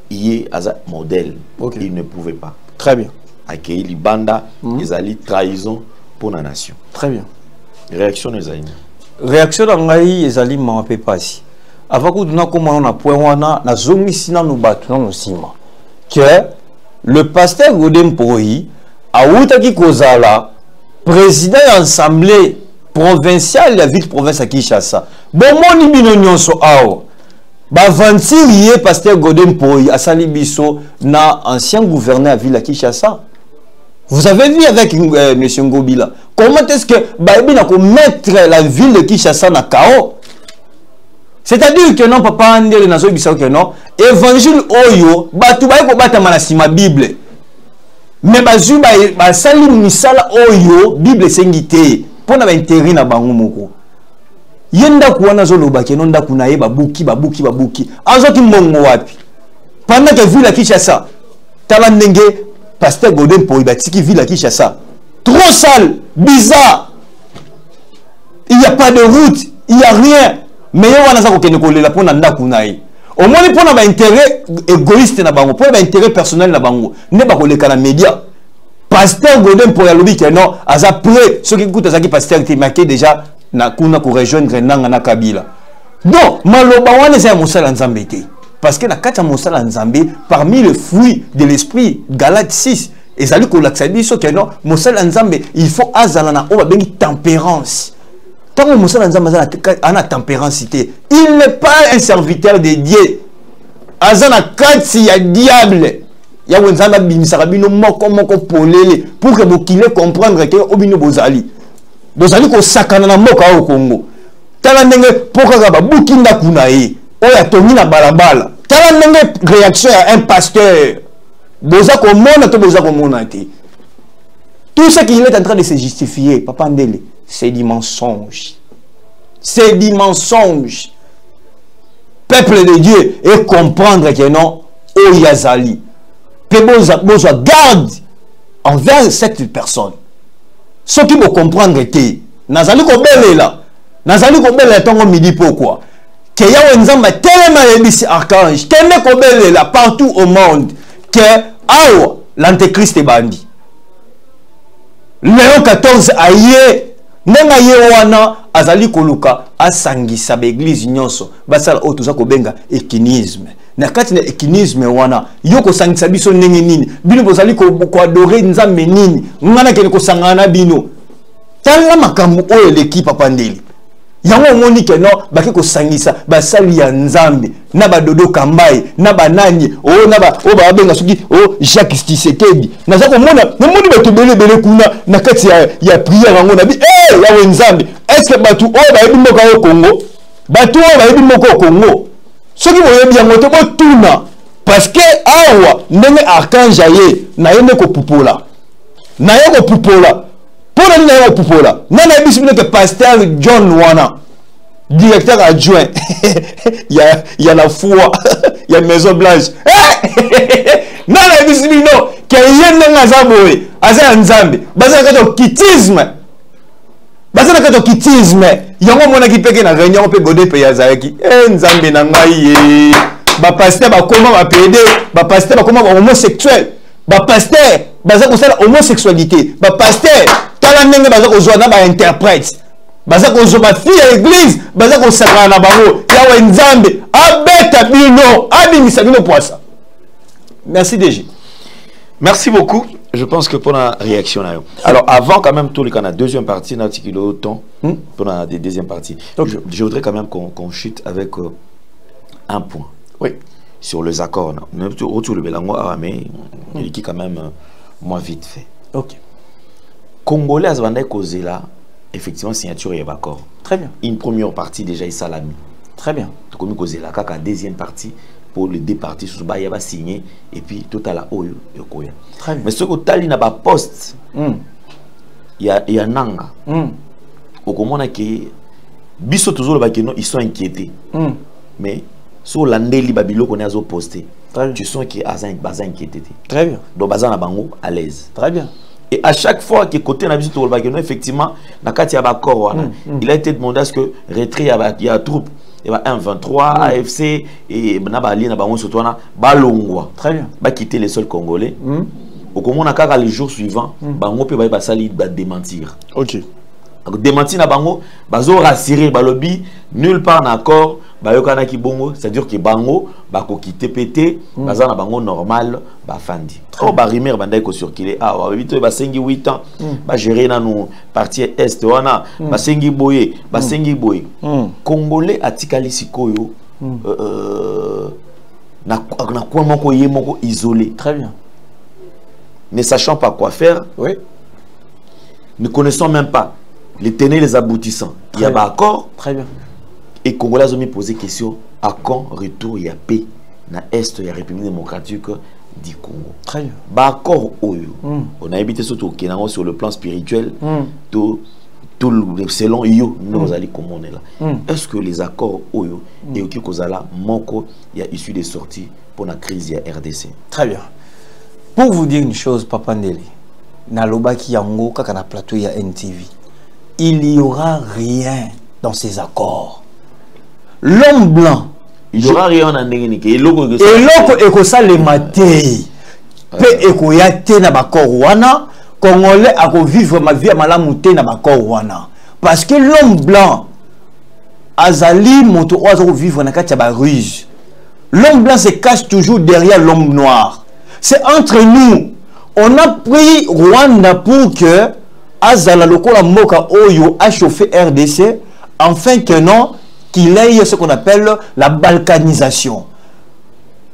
il est un modèle. Ok. Il ne pouvait pas. Très bien. Accueillir les bandes, les alliés trahison pour la nation. Très bien. Réaction des alliés. Réaction d'Angaï, les alliés m'en fait pas si. Avant que nous on a point wana na zongi sina nous battu non sima. Que le pasteur Godin Poui a outaki kozala président de l'Assemblée provinciale de la ville province à Kinshasa. Bon moni bino nyonso ao. Ba vantirier pasteur Godin Poui a sali biso na ancien gouverneur à ville à Kinshasa. Vous avez vu avec M. Ngobila, comment est-ce que Baïbi n'a qu'à mettre la ville de Kinshasa na Kao? C'est-à-dire que non, papa, Andele n'a pas que non, évangile Oyo, Batu Baïko Batamana Sima Bible. Mais Bazu Basali Misala Oyo, Bible Sengite, pour n'a intérêt na Bango Moko. Yenda Kouana Zolo Bakenonda Kunae, Babuki. Azo ki Mongo Wapi. Pendant que ville de Kinshasa, Talandenge. Pasteur Godin Poui Batiki ville à Kinshasa. Trop sale, bizarre. Il n'y a pas de route, il n'y a rien. Mais il y a un pour nanda kunaï. Au moins pour un intérêt égoïste na bango, pour un intérêt personnel na bango. Ne pas coller la média. Pasteur Godin Poui a lobby que non, après ceux qui écoutent à pasteur qui marqué déjà na kuna pour rejoindre Nanga na Kabila. Donc maloba wana c'est un monsala nzambete. Parce que la kata monsala nzambe parmi les fruits de l'esprit Galates 6 et zali ko laksabi so que non monsala nzambe il faut azala na oba bengi tempérance. Tant monsala nzambe ana tempérance, il n'est pas un serviteur de Dieu. Azana kati ya diable. Ya wenzamba bimisaka bino moko polele pour que bokile comprendre que obino bozali. Bozali ko sakana na mboka au Congo. Tala ndenge pokaka ba bukinda kunae. Oya tomina balabala. Tala ndenge réaction à un pasteur. Boza komona to boza komona te. Tout ce qu'il est en train de se justifier, Papa Ndele, c'est du mensonge. C'est du mensonge. Peuple de Dieu et comprendre que non, Oyazali. Que boza garde envers cette personne. Ce qui vont comprendre que Nazali ko bele là. Nazali ko bele tongo midi pourquoi? Que ya wenzamba tellement ebisi archange, tellement ko bele là partout au monde que awa l'antéchrist est bandi. Léon 14 aye nenga ye wana azali koluka asangisa ba église nyonso basala o tuza ko benga ekinisme. Na kati na ekinisme wana yoko sangisa biso ndenge nini bino bozali ko adorer nzambe nini ngana kene ko sangana bino tala makambo oyo l'équipe Papa Ndele yango moni ke no baki ko sangisa basali ya nzambe na badodo kambai na banani o na ba o ba benga soki o Jacques Tshisekedi na zako mona na moni bato bele kuna na kati ya prière yango na bi ya wenzambe est-ce que batu o ba yebi moko au Congo batu o ba yebi moko au Congo soki boyebi yango te botuna parce que awa ndenge archange aye na yende ko pupola na ye ko pupola pour na ye ko pupola nana bisibino que pasteur John Wana directeur adjoint il y a la foi il y a Maison Blanche nana bisibino que yende ngazaboe aza nzambe bazaka to kitisme yango mona ki peke na réunion pe godé pe yazaki nzambe na ngai ye ba pasteur ba koma ba PD ba pasteur ba koma ba homosexuel ba pasteur baza ko sala homosexualité ba pasteur tala ndenge baza ko zwa na ba interprète baza ko zwa ba fille à église baza ko sakana na bango yawe nzambe abeta bino abimisa bino poisa. Merci DG. Merci beaucoup. Je pense que pour la réaction là. Alors avant quand même tout le cas la deuxième partie l'article autant pour la deuxième partie. Okay. Je voudrais quand même qu'on chute avec un point. Oui. Sur les accords. Autour le Belango mais il qui quand même moi vite fait. Ok. Congolais à Zwandaï Kozela, effectivement, signature et accord. Très bien. Une première partie déjà est salami. Très bien. Comme Kozela, kaka deuxième partie pour les deux parties, sous bas, il va signer et puis tout à la oyo yokoya. Très bien. Mais ce que tali n'a pas poste, il y a nanga. Au comment on a que biso toujours le bakeno, ils sont inquiétés. Mais sur l'andeli babilo qu'on a posté, tu sens qu'il y a bazin inquiété. Très bien. Donc bazin na bango à l'aise. Très bien. Et à chaque fois que côté na biso to le bakeno, effectivement, na kati ya bakor il a été demandé à ce que retrait il y a troupe. Il y a 1-23, AFC et Nabali na bango surtout na balongwa. Très bien. Ba quitter les sols congolais. Au comment on a kaka les jours suivants, bango pe ba sali ba démentir. Ok. Démentir na bango, bazo rassurer balobi nulle part en accord, bayokana ki bongo, c'est-à-dire que bango bako quitter pété, baza na bango normal, ba fandi. Oh ba rimer bandai ko circuler ah wa bito ba sengi 8 ans, ba gérer na no partie est wana, ba sengi boye, ba sengi boye. Congolais atikali sikoyo na kwa moko ye moko isolé. Très bien. Ne sachant pas quoi faire, oui. Ne connaissant même pas les tenants et les aboutissants. Il y a un accord. Très bien. Et Congolais ont mis posé question à quand retour il y a paix dans l'Est de la République démocratique du Congo. Très bien. Accord Oyo. On a habité surtout au Kenya sur le plan spirituel. Tout selon Yo, nous allons comment on est là. Est-ce que les accords Oyo et Oki Kozala Moko il y a issu des sorties pour la crise de la RDC? Très bien. Pour vous dire une chose, Papa Ndele, na lobaki yango kaka na plateau ya NTV. Il n'y aura rien dans ces accords. L'homme blanc. Il n'y aura rien en Ndenge. Et l'oko ekosa le maté. Pe ekoyate na bakor wana. Congolais a vivre ma vie à malamouté na bakor wana. Parce que l'homme blanc azali moto ozo vivre na kati ya ba ruse. L'homme blanc se cache toujours derrière l'homme noir. C'est entre nous. On a pris Rwanda pour que Azala Lokola Moka Oyo a chauffé RDC afin que non, qu'il ait ce qu'on appelle la balkanisation.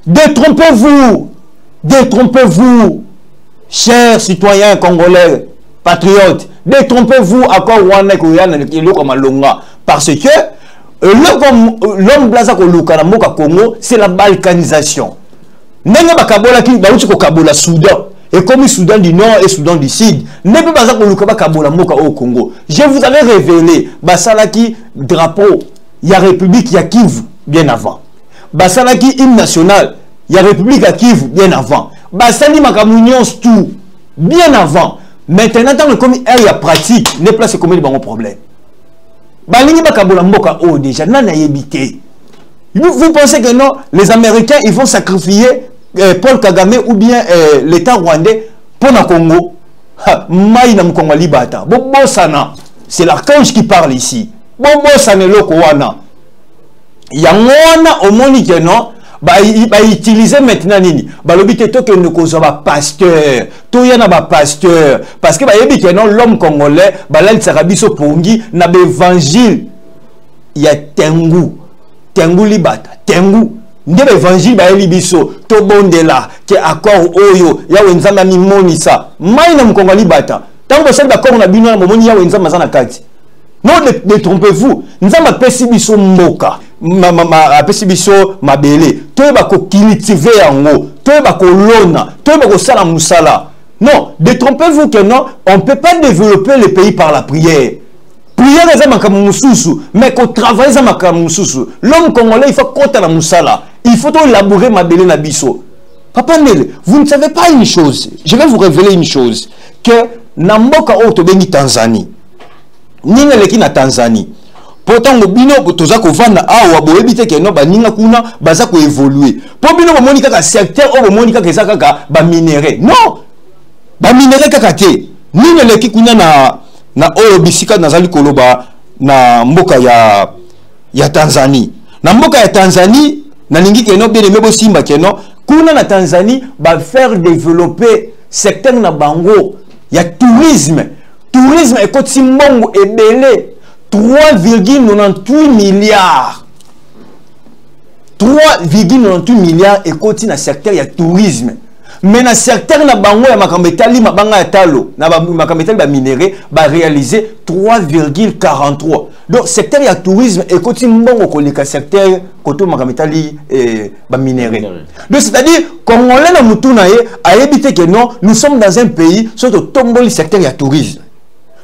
Détrompez-vous, détrompez-vous, chers citoyens congolais, patriotes, détrompez-vous à quoi Rwanda comme Longa. Parce que l'homme blaza Koluka Moka Congo, c'est la balkanisation. Nenga bakabola ki bauti ko kabola Soudan et comme Soudan du Nord et Soudan du Sud ne peut pas ko kabola moka au Congo. Je vous avais révélé basalaki drapeau ya République ya Kivu bien avant. Basalaki hymne national ya République ya Kivu bien avant. Basali makamunions tout bien avant. Maintenant tant que comme il y a pratique ne place comme bon problème. Balingi bakabola moka o déjà nana yebité. Vous pensez que non, les Américains, ils vont sacrifier Paul Kagame ou bien l'État rwandais pour le Congo? Maïna Mkongo Libata. Bobo Sana, c'est l'archange qui parle ici. Bobo Sana loko wana. Yangwana au moni que non, il va utiliser maintenant nini. Balobite to que nous causons ba pasteur. To yana ba pasteur. Parce que ba yebi que non l'homme congolais, balal sarabiso pongi na l'évangile. Il y a Tengu. Tengu libata, Tengu. Ndebe évangile ba libiso, to bondela, ke accord oyo, ya wenzama mi monisa. Maina mkongo libata. Tango sel ba kongo na bino na momoni ya wenzama zana kati. Non détrompez-vous. Nzamba pesi biso mboka. Pesi biso mabele. To ba ko cultiver yango, to ba ko lona, to ba ko sala musala. Non, détrompez-vous que non, on peut pas développer le pays par la prière. Prière est un mususu, mais qu'on travaille c'est un mususu. L'homme congolais, il faut compter la musala. Il faut élaborer ma belle nabiso. Papa Ndele, vous ne savez pas une chose. Je vais vous révéler une chose. Que Namboka Otobengi Tanzanie. Ninga leki na Tanzanie. Pourtant, bino toza ko vanda awa bo ebite ke no ba ninga kuna baza ko évoluer. Po bino bo monika ka secteur o bo monika ke saka ba minerai. Non. Ba minerai kaka te. Ninga leki kuna na oyo bisika nazali koloba na mboka ya Tanzanie. Na mboka ya Tanzanie na lingi keno bien mebo simba keno kuna na Tanzanie ba faire développer secteur na bango ya tourisme. Tourisme et koti mbongo ebele 3,98 milliards. 3,98 milliards et koti na secteur ya tourisme. Mais dans secteur na bango ya makambetali mabanga ya talo na makambetali ba minéré ba réaliser 3,43. Donc secteur ya tourisme et côté mbongo koleka secteur côté makambetali ba minéré. Donc c'est-à-dire congolais na mutuna ye a évité que non, nous sommes dans un pays surtout tomboli secteur ya tourisme.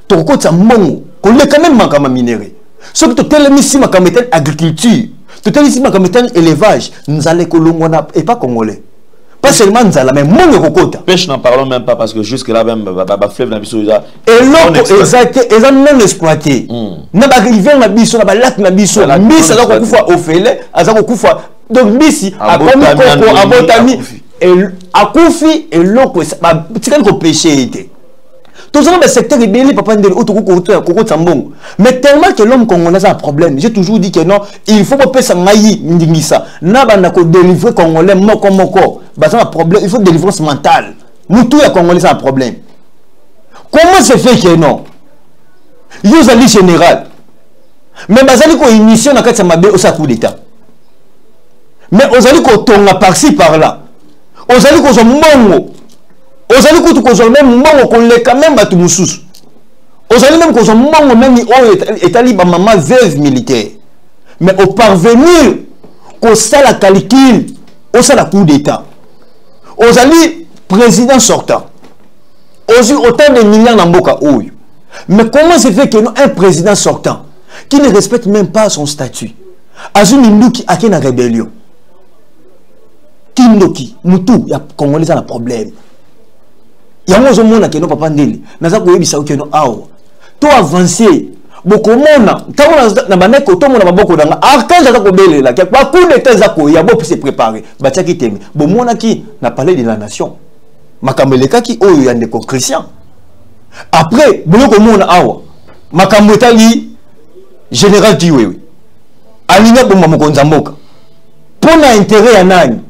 To côté mbongo koleka même makamba minéré. Surtout tel ici makambetali agriculture. Tout ici makambetali élevage, nous allons kolongona et pas congolais. Pas seulement Nzala, mais mon Kokota. Pêche, n'en parlons même pas parce que jusque-là, même, fleuve n'a pas et l'autre, exact, ils ont non exploité. N'a pas rivière, n'a pas n'a pas lac, n'a pas mis, ça doit couper au fêlé, à ça couper. Donc, ici, à Komi Koko, à Botami, à Koufi, et l'autre, c'est quand péché était. Tout ça, le secteur est bien, papa, mais tellement que l'homme congolais a un problème. J'ai toujours dit que non, il faut pas ça maï, ça. N'a pas délivrer congolais, moko. Un problème, il faut délivrance mentale. Nous tous les Congolais ont un problème. Comment se fait que non? Vous allez général. Mais vous allez une mission dans le coup d'État. Mais vous allez qu'on par-ci par-là. Vous allez qu'on soit mongo. Vous allez qu'on soit même mongo qu'on l'ait quand même battu moussous. Vous allez même qu'on soit mongo même établi par maman veuve militaire. Mais au parvenir qu'on sait la calcul, on sait la coup d'État. Ozali président sortant. Ozu autant de milliards dans Mboka Oyo. Mais comment se fait que nous un président sortant qui ne respecte même pas son statut? Azumi Nduki a une rébellion. Kindoki, Moutou, il y a Congolais un problème. Il y a un monde qui n'a pas pandéli. Naza ko yebisa ko no awo. To avancer. Bokomona, tango na baneko to mona maboko danga. Archange za ko belela. Ke ba coup d'état za ko ya bo se préparer. Batia ki teme. Bomona ki na parler de la nation. Makambeleka ki oyo ya ndeko Christian. Après, boloko mona awa. Makambo etali général Diwewe. Alinga bomba mokonza mboka. Pona intérêt ya nani?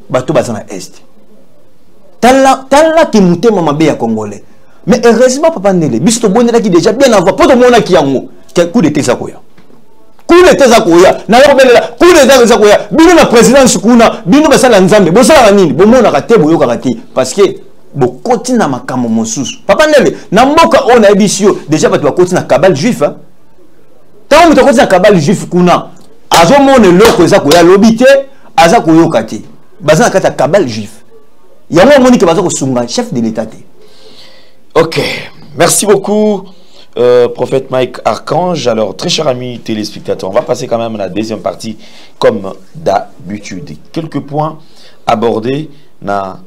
Bato bazana est. Tala ki mutema mabe ya congolais. Mais heureusement papa Ndele, biso bonela ki déjà bien avant pour mona ki yango. Coup d'état za koya. Coup d'état za koya. Na yo belela coup d'état za koya. Bino na président Sukuna, bino basala nzambe. Bosala nini? Bomona ka te boyo ka te parce que bokoti na makambo mosusu. Papa Ndele, na mboka on a ebisio déjà bato bakoti na cabal juif hein. Tant muto koti na cabal juif kuna. Azo mone loko za koya lobité, aza koyoka te. Bazana kata cabal juif. Yango moni ke baza ko sunga chef de l'état te. Ok, merci beaucoup, prophète Mike Archange. Alors, très chers amis téléspectateurs, on va passer quand même à la deuxième partie, comme d'habitude. Quelques points abordés dans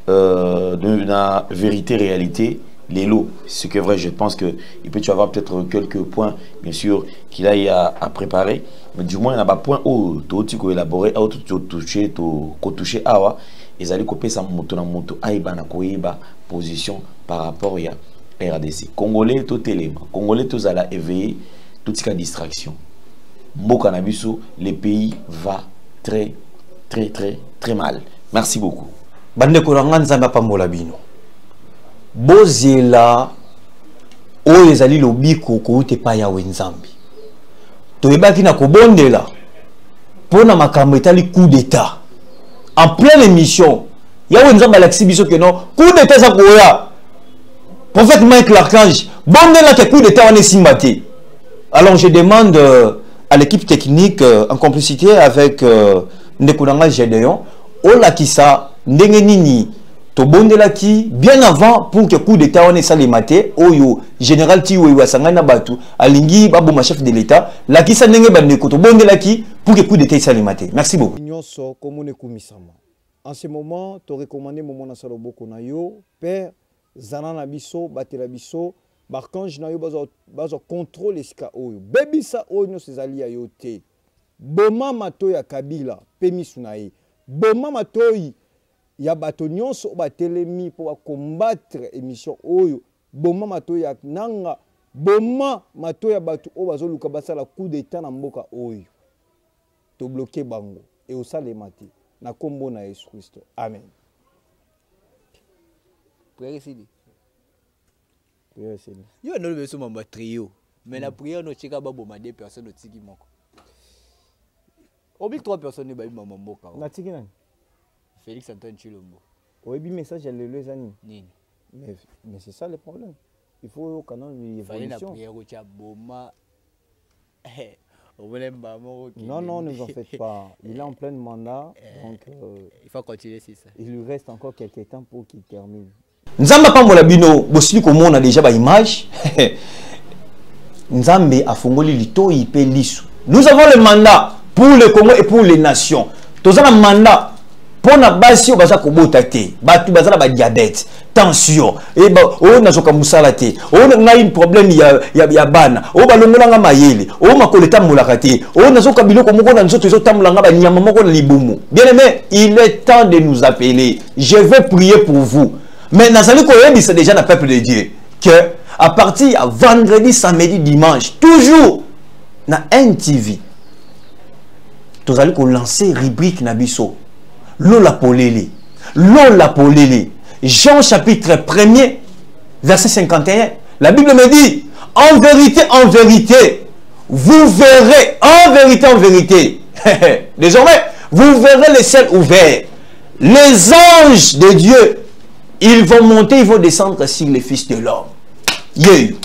la vérité-réalité, les lots. Ce qui est vrai, je pense qu'il peut y avoir peut-être quelques points, bien sûr, qu'il a à préparer. Mais du moins, il y a des points où tu as élaboré, où tu as touché, ils allaient couper sa moto na moto aïba na koiba position par rapport à RDC. Congolais tout élément, Congolais tous à la éveiller toute cette distraction. Mboka na biso, le pays va très mal. Merci beaucoup. Bande ko ranga nzamba pambola bino. Bozela o ezali lobiko ko ute pa ya wenzambi. To ebaki na kobondela pona makambo etali coup d'état. En pleine émission, il y a un galaxie biso que non, coup d'état ça koya. Prophète Mike l'Archange, bon là que coup d'état on est simbaté. Alors je demande à l'équipe technique en complicité avec Ndekounanga Gédéon, ola kisa ndenge nini to bondela ki bien avant pour que coup d'état on est salimate oyo général ti oyo asangana batu alingi babo ma chef de l'état la kisa ndenge bandeko to bondela ki pour que coup d'état salimate. Merci beaucoup. En ce moment, tu recommandé mon nasaloboko na yo père zanana biso batela biso barkange na yo bazo contrôle eska oyo bebisa oyo sezali ya yo te boma mato ya Kabila pemisu na ye boma matoyi ya bato nyonso batelemi pour combattre émission oyo boma mato ya nanga boma mato ya bato o bazoluka basala coup d'état na mboka oyo to bloquer bango et au salemati na kombo na Yesu Christo amen. Prière ici. Prière ici. Yo no beso mamba trio mais la prière no cheka babo ma deux personnes au tiki moko. Obi 3 personnes ba bima mboka. Na tiki nani? Félix Antoine Chilombo. Oui, message à les amis. Nini. Mais c'est ça le problème. Il faut quand même une Fallait la évolution. prière au Tchaboma. Non, ne vous en faites pas. Il est en plein mandat, donc il faut continuer, c'est ça. il lui reste encore quelques temps pour qu'il termine. Nzamba pambola bino bosili komona déjà ba image. Nzambe a fongoli lito ipe lisu. Nous avons le mandat pour le Congo et pour les nations. Tous un mandat pour na basi baza kobota te. Batu baza ba diabète, tension. Et ba o na zoka musala te. O na un problème ya bana. O ba longola nga mayele. O makoleta mulaka te. O na zoka biloko moko na nzoto ezotambula nga ba nyama moko na libumu. Bien aimé, il est temps de nous appeler. Je vais prier pour vous. Mais Nazali Koyebi, c'est déjà le peuple de Dieu. Que à partir de vendredi, samedi, dimanche, toujours, na NTV, nous allons lancer rubrique Nabiso. Lola Polele. Lola Polele. Jean chapitre 1er, verset 51. La Bible me dit, en vérité, vous verrez, en vérité, désormais, vous verrez les ciels ouverts. Les anges de Dieu, ils vont monter, ils vont descendre sur les fils de l'homme. Yehu.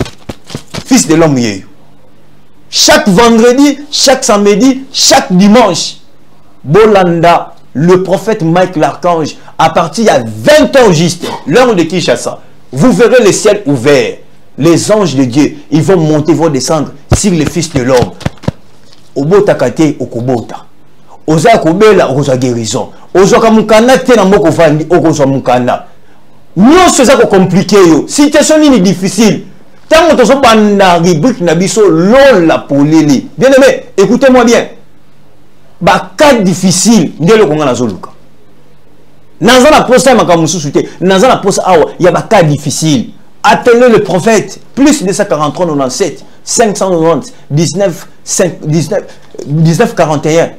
Fils de l'homme, Yehu. Chaque vendredi, chaque samedi, chaque dimanche, Bolanda, le prophète Mike l'Archange, à partir de 20h juste, l'heure de Kinshasa, vous verrez les ciels ouverts. Les anges de Dieu, ils vont monter, ils vont descendre sur les fils de l'homme. Obota kate okobota. Oza kobela oza guérison. Oza kamukana te na moko vandi okoza mukana. Nous c'est compliqué yo. Situation ni difficile. Tant que tu banda rubrique na biso lola polele. Bien aimé, écoutez-moi bien. Ba cas difficile ndelo konga na zoluka. Naza na poste makamususu te. Naza na poste awa ya ba cas difficile. Appelez le prophète plus 243 97 590 19 41.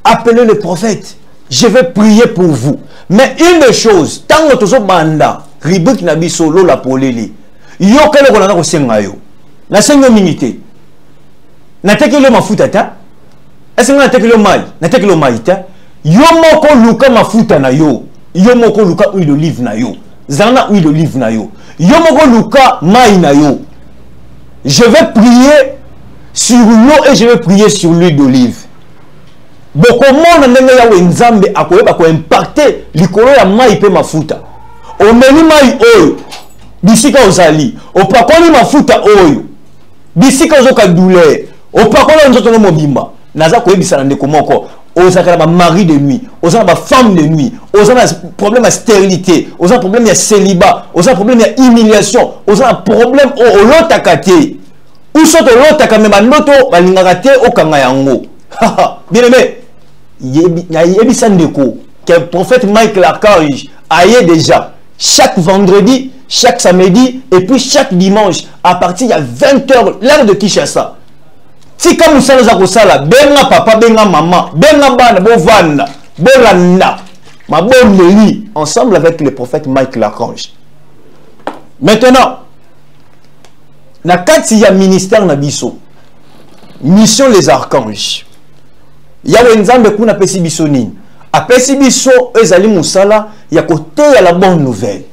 Appelez le prophète. Je vais prier pour vous. Mais une chose, tant que tu banda rubrique na biso lola polele. Yo kele ko na ko senga yo. Na senga minité. Na tekele mafuta ta. Est-ce que na tekele mai? Na tekele mai ta. Yo moko luka mafuta na yo. Yo moko luka huile d'olive na yo. Zana huile d'olive na yo. Yo moko luka mai na yo. Je vais prier sur l'eau et je vais prier sur l'huile d'olive. Beaucoup monde ndenge ya wenzambe akoyeba ko impacter likolo ya mai pe mafuta. O meni mai oyo bisika ozali, o pakoli mafuta oyo bisika ozoka douleur, o pakoli nzoto no mobimba. Naza koyebisa na ndeko moko, ozaka ba mari de nuit, ozaka ba femme de nuit, ozaka problème de stérilité, ozaka problème de célibat, ozaka problème de humiliation, ozaka problème o lotaka te. Ou soto lotaka me bandoto balingaka te okanga yango. Bien aimé, yebisa ndeko que le prophète Mike l'Archange aille déjà chaque vendredi, chaque samedi et puis chaque dimanche à partir de 20h l'heure de Kinshasa. Si comme ça nous avons ça là, benga papa, benga maman, benga bana, bovanda, bolanda, ma bonne Nelly, ensemble avec le prophète Mike l'Archange. Maintenant, na kati ya ministère na biso, mission les archanges. Ya wenzambe kuna pesi biso nini? A pesi biso ezali musala ya kote ya la bonne nouvelle.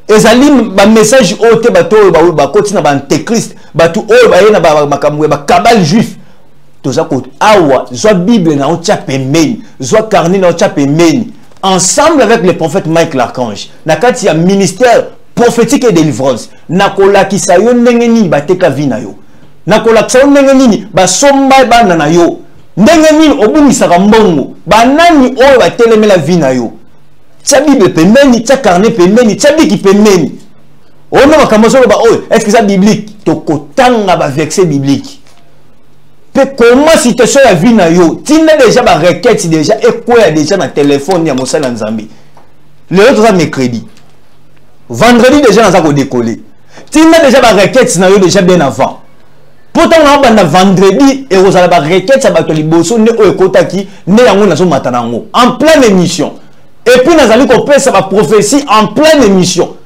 Ezali ba message ote bato ba koti na ba antéchrist, bato oyo ba yena ba makamwe ba kabal juif. Toza ko awa, zo Bible na otia pembeni, zo carnet na otia pembeni. Ensemble avec le prophète Mike l'Archange, na kati ya ministère prophétique et délivrance, na kolakisa yo ndenge nini bateka vi na yo. Na kolakisa yo ndenge nini ba somba bana na yo. Ndenge nini obumisaka mbongo, banani oyo batelemela vi na yo. Tia Bible pembeni, tia carnet pembeni, tia biki pembeni. Ono makambo solo ba oyo, est-ce que ça biblique? Tokotanga ba verset biblique. Pe comment situation ya vi na yo, tina déjà ba requête déjà et quoi déjà na téléphone ya mosala nzambe. Le autre ça mercredi. Vendredi déjà na ça ko décoller. Tina déjà ba requête na yo déjà bien avant. Pourtant on a vendredi et vous allez ba requête ça ba to liboso ne o ekotaki ne yango na so matanango en pleine émission. Et puis nous allons comprendre ça va prophétie en pleine émission.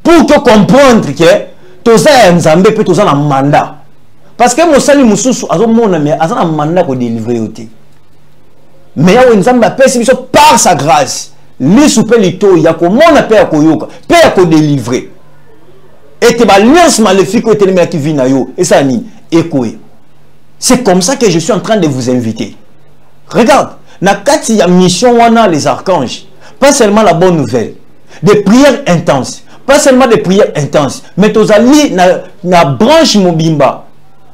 Pour que comprendre que tout ça est nzambe peut tout ça un mandat. Parce que mon salut mususu azo mona mais azana mandat ko délivrer yote. Mais ya nzambe a perçu par sa grâce. lisu pe lito ya komona pe ya koyoka pe ya kodélivrer et te balance maléfique et te qui vit na yo et ça ni ekoye. C'est comme ça que je suis en train de vous inviter. Regarde, na kati ya mission wana les archanges, pas seulement la bonne nouvelle, des prières intenses, pas seulement des prières intenses, mais tozali na branche mobimba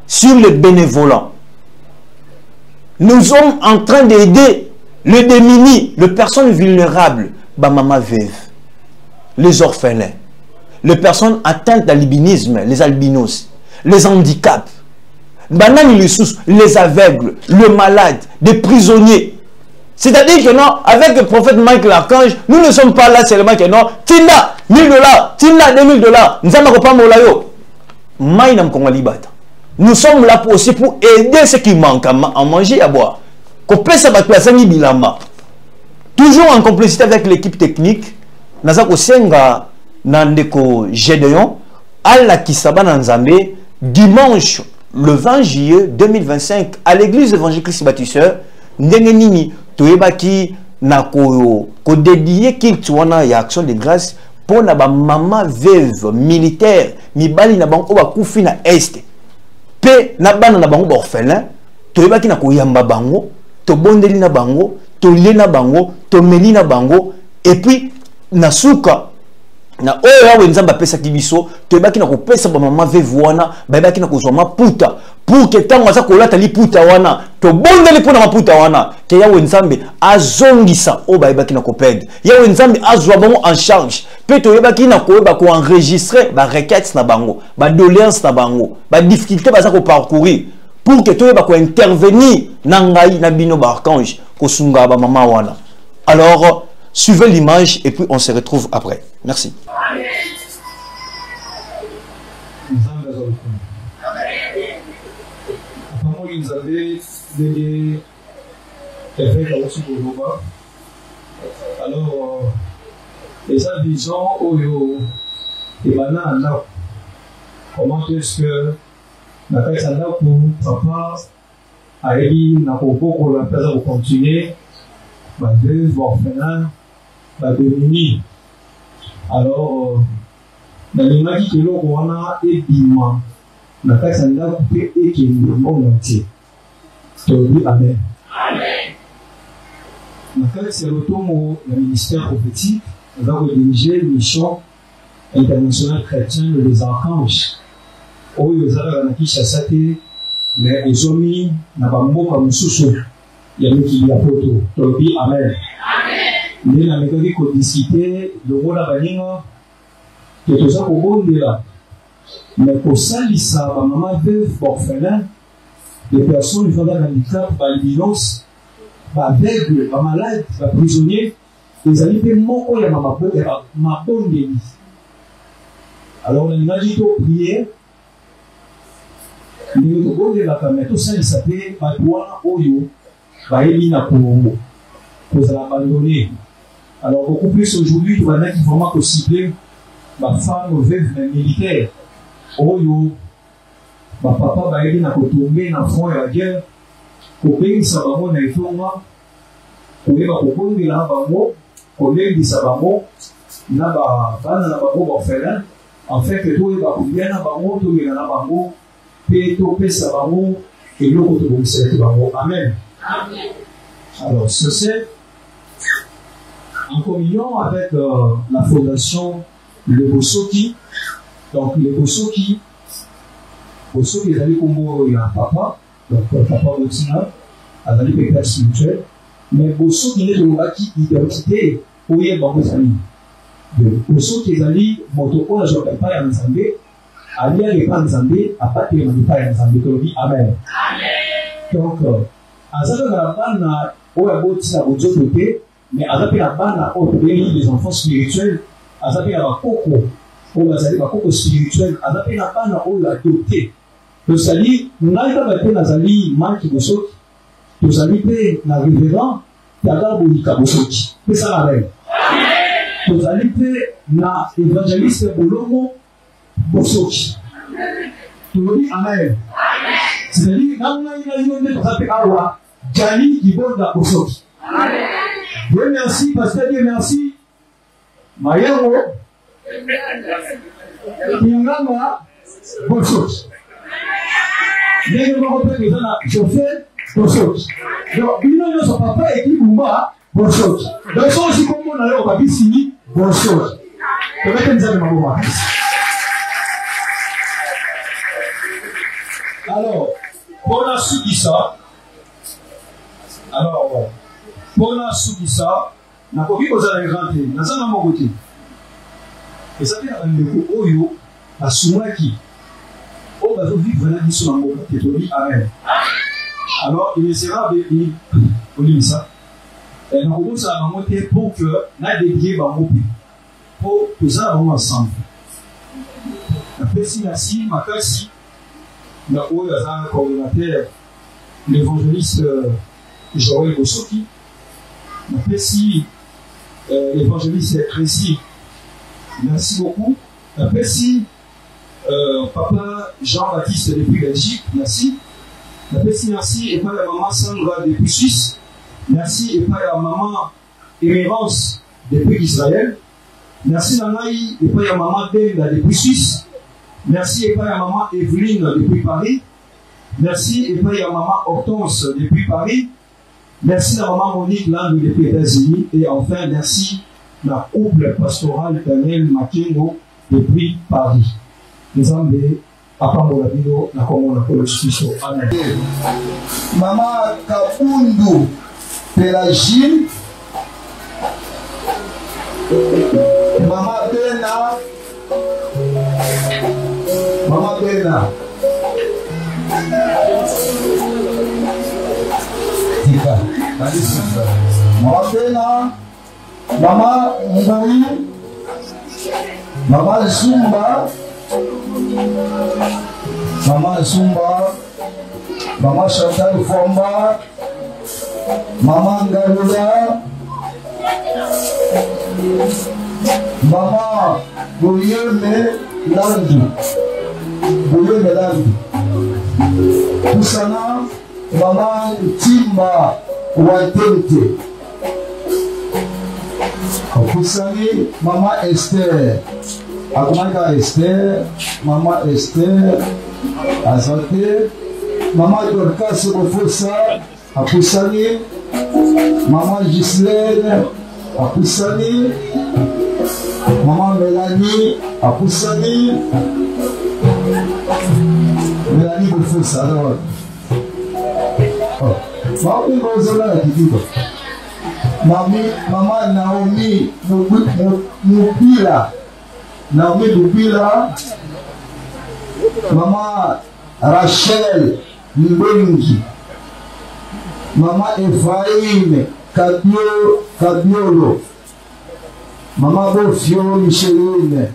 sur le bénévolat. Nous sommes en train d'aider les démunis, les personnes vulnérables, ba maman veuve, les orphelins, les personnes atteintes d'albinisme, les albinos, les handicaps, les aveugles, les malades, les prisonniers. C'est-à-dire que non, avec le prophète Michael l'archange, nous ne sommes pas là seulement que non, Tina, $1000, Tina, $2000, nous sommes pas molayo. Nous sommes là aussi pour aider ceux qui manquent à manger et à boire. Toujours en complicité avec l'équipe technique, Nazako Senga Nandeko Gédéon, Allah Kisaba Nanzambe, dimanche le 20 juillet 2025 à l'église évangélique Christ Bâtisseur, Ndengenini, Toebaki, Nako, ko dédié Kiltuana et Action de grâce pour na ba maman veuve militaire, Mibali na bango ba kufi na Est. Pe na bana na bango ba orphelin, Toebaki na ko yamba bango, to bondeli na bango, to lie na bango, to meli na bango, et puis na suka na oya wenzamba pesa kibiso to ebaki na kopesa ba mama veuve wana ba ebaki na kozwa maputa pour que tango aza kolata liputa wana to bondeli pona maputa wana ke ya wenzambe azongisa o ba ebaki na kopede ya wenzambe azwa bango en charge pe to ebaki na koyeba ko enregistrer ba requêtes na bango ba doléances na bango ba difficulté baza ko parcourir pour que to eba ko intervenir na ngai na bino ba archange ko sunga ba mama wana. Alors suivez l'image et puis on se retrouve après. Merci. Alors, les vision comment est-ce que la personne pour papa a dit n'a pas beaucoup la personne pour continuer, ma veuve, orphelin, ma démunie. Alors, dans l'image que l'on a et bima, la personne a coupé et qui est le monde entier. Tu dis Amen. C'est le tomo du ministère prophétique. Nous avons dirigé une mission internationale chrétienne des archanges. Où ils avaient qui chassaient, mais ils ont mis dans le mot comme sous-sous. Il y a qui y a photo. Tu dis Amen. Mais la méthode qu'on discutait, le rôle à Balinga, que tout ça pour bon là. Mais pour ça, ma maman veuve, orphelin, les personnes qui font un handicap, par l'illuminance, par aveugle, par malade, par prisonnier, les amis peuvent manquer ma bonne délice. Alors, on a dit au prier, mais au bon de la caméra, tout ça, il s'appelle Batouana Oyo, Baélina pour abandonner. Alors, beaucoup plus aujourd'hui, tu vas dire qu'il faut vraiment cibler ma femme veuve militaire. Oyo, ma papa Baélina pour tomber dans le front de la guerre. Pour payer sa bango na itonga, pour les bakobongi na bango, pour les disabango, na ba bana na bango orphelin, en fait que tout est bakobia na bango, tout est na bango, pe to pe sa bango, et l'autre to bonse bango. Amen. Alors c'est en communion avec la fondation Le Bosoki. Donc le Bosoki est allé comme il y a un papa. Donc, papa Botina, à la liberté spirituelle, mais Bosso qui est de l'identité, où il y a beaucoup d'amis. Bosso qui est allé, motoko, la joie pas à l'ensemble, à l'y aller pas ensemble, à pas qu'il y ait pas ensemble, que l'on dit Amen. Donc, à ça, la banne, où il y a beaucoup de côté, mais à la banne, où il y a des enfants spirituels, à la coco, où il y a des coco spirituels, à la banne, où il y a adopté. Nous allons, nous allons nazali manki bosoki, nous allons na révérend, yaga bonika bosoki. C'est ça la règle. Nous allons na évangéliste bolongo bosoki. Nous dit Amen. C'est-à-dire, nous allons awa, jali ibonda bosoki. Dieu merci, pasteur, Dieu merci. Mayango, Kingama, bonne chose. Mais nous avons fait chauffeur, bonne chose. Donc, nous avons son papa et qui Bumba, bonne chose. Donc, ça aussi, comme on a eu au Babissini, bonne chose. Donc, nous avons fait alors, pour la Soukissa, alors, pour la Soukissa, n'a pas vu aux arrêts grantés, n'a pas mon côté. Et ça fait un peu Oyo, à Soumaki. On va vivre la vie sur un mot, qui est au lit, amen. Alors, il essaiera de dire, on dit ça. Et nous commençons à monter pour que n'a dédié ma mot, pour que ça va ensemble. Après, si la si, ma casse, il y a un coordonnateur, l'évangéliste Joël Bossoki. Après, si l'évangéliste Crécy, merci beaucoup. Après, si papa Jean-Baptiste depuis Belgique, merci. Après, si merci, et pas la maman Sandra depuis Suisse. Merci, et pas la maman Émérance depuis Israël. Merci, Nanaï, et pas la maman Benda depuis Suisse. Merci et pas à maman Evelyne depuis Paris. Merci et pas à maman Hortense depuis Paris. Merci à maman Monique Land depuis les États-Unis. Et enfin, merci à la couple pastorale Daniel Makengo depuis Paris. Les Ambés, à Pamolabino, la commune de Suisse. Amen. Maman Kabundu Pelagine. Maman Bena. Maman Bena. Tika. Maman Bena. Maman Mbayi. Maman Zumba. Maman Zumba. Maman Chantal Fomba. Maman Galula. Maman Bouyeme Landu. Bouyeme Landu. Poussana, Maman Timba Watente. Poussani, Maman Esther. Akumaka Esther, Maman Esther. Azate, Maman Dorcas Ofosa. Poussani, Maman Gislaine. Poussani. Maman Mélanie, Poussani. Mélanie Bofosa, alors. Maman Naomi Mubila. Naomi Mubila. Maman Rachel Mbengi. Maman Ephraim Kabiolo. Maman Bofio Micheline.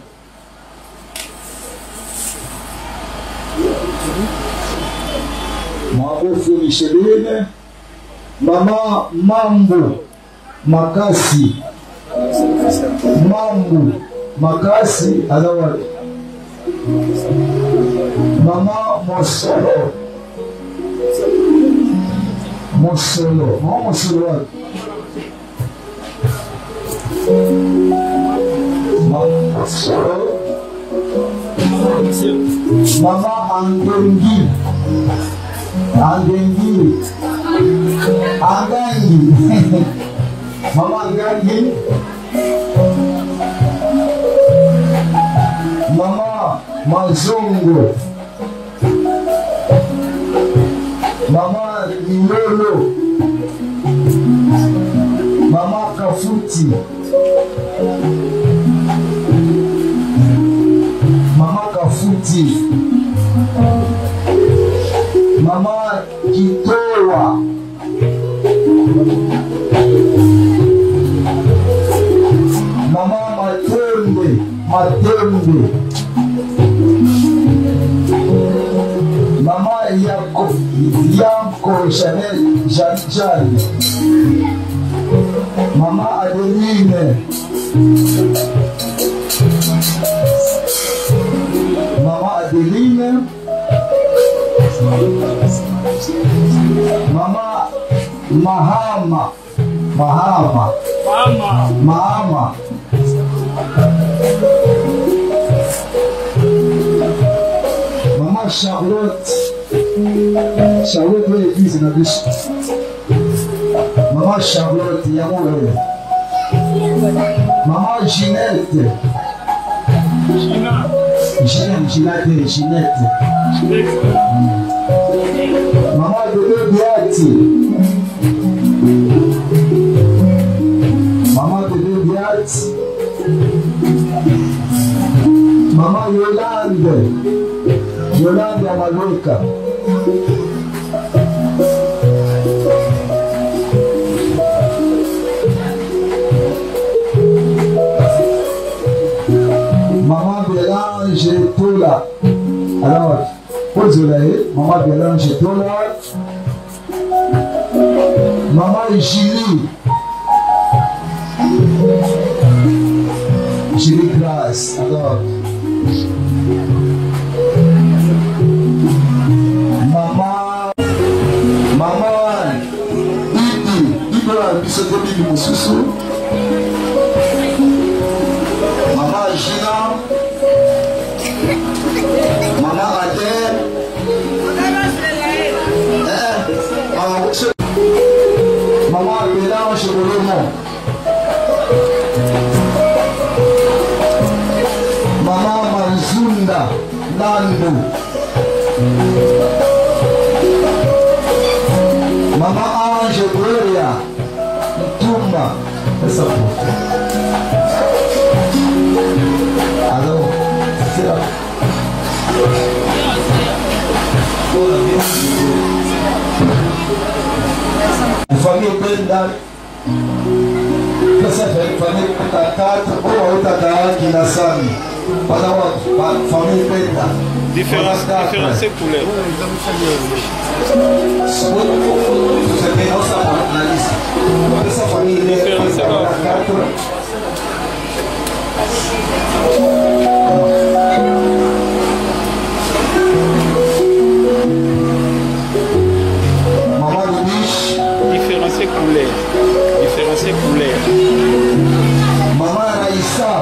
Maman Bofio Micheline. Maman Mambo Makasi. Mambo Makasi. Alors, Maman Mosolo. Mosolo. Maman Mosolo. Mama Andengi. Andengi. Angangi. Mama Angangi. Mama Mazungu. Mama Ilolo. Mama Kafuti. Mama Kafuti. Mama Kitoa. Mama Matembe. Matembe. Mama Yanko Chanel Janjani. Mama Adeline. Mama Adeline. Mama Mahama. Mahama. Mahama. Maman Charlotte. Charlotte est l'église dans le Maman Charlotte, il y a mon Maman Ginette. Ginette. Maman Bébé Biati. Maman Bébé Biati. Maman Yolande. Yolande Amaloka. Maman Bélange Tola. Alors, posez-la, Maman Bélange Tola. Maman Julie. Julie Grasse. Alors, Maman Bibi. Bibi la bisette Bibi Moussoussou. Maman Gina. Maman Adèle. Maman Bélange Bolomon. Maman Manzunda Nando. Maman Ange Gloria Tumba. C'est ça. Alors, c'est là. La famille Brenda, la famille 4, qui n'a sami. Pas d'avoir famille Brenda. Différence couleur. C'était dans sa liste. Sa famille Différence Maman de biche. Différencier couleur. Maman Raïssa.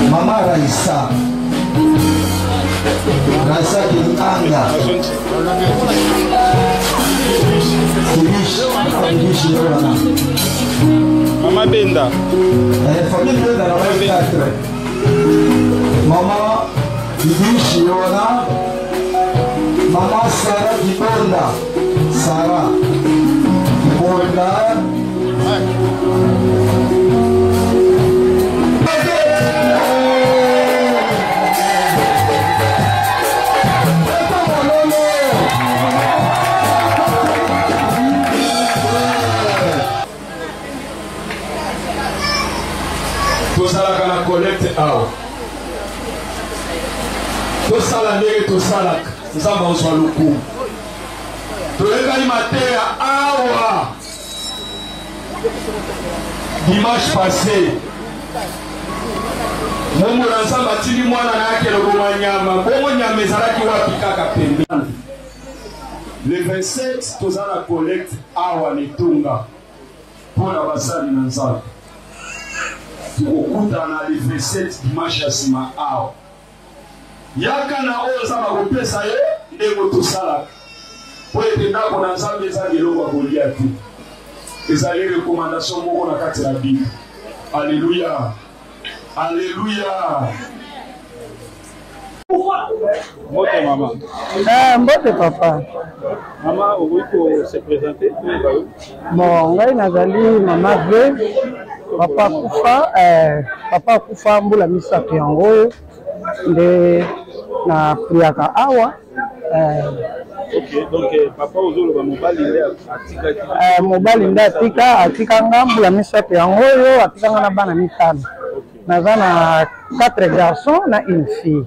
Maman Raïssa. Raïssa Kinganga. Maman Benda. Famille Benda la 24. Maman Bibichi Yona. Maman Sarah Kibonda. Sarah Kibonda. tosalaka na collecte awa tosala ndenge tosalaka nzambe ozwa lokumu toyekani mateya awa dimanche passé Mungu na nzambe atindi mwana na yake loboma nyama bongo nyama ezalaki wapi kaka pembeni. Le 27 tozala collecte awa Netunga mpona basali na nzambe tukokutana le 27 dimanche ya nsima awa yaka na oyo nzambe akopesa ye ndenge tosalaka po ete ndako na nzambe ezali eloko ya kolia te ezali rekomandation moko na kati ya Bible. Alléluia. Alléluia. Mbote maman. Mbote papa. Maman, vous voulez se présenter? Bon, ngai nazali mama V. Papa kufa mbula misato yango nde na priaka awa. Ok, donc papa ozoloba mobali nde atika mobali nde atika nga mbula misato yango oyo atikanga na bana mitano. Naza na 4 garçons na une fille.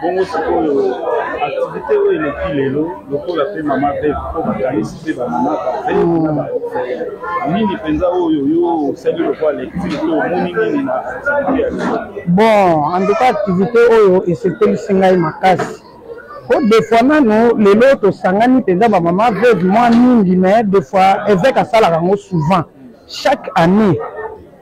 Bongo sikoyo activité oyo eleki lelo lokola mpe mama mpe po bakanisi mpe bamama nini mpenza oyo yo osali lokola lecture to omoni nini na activité ya lelo? Bon, en tout cas activité oyo esepelisi ngai makasi des fois nano lelo tosangani penza ba maman veuve moi mingi mais des fois évêque asala kango souvent chaque année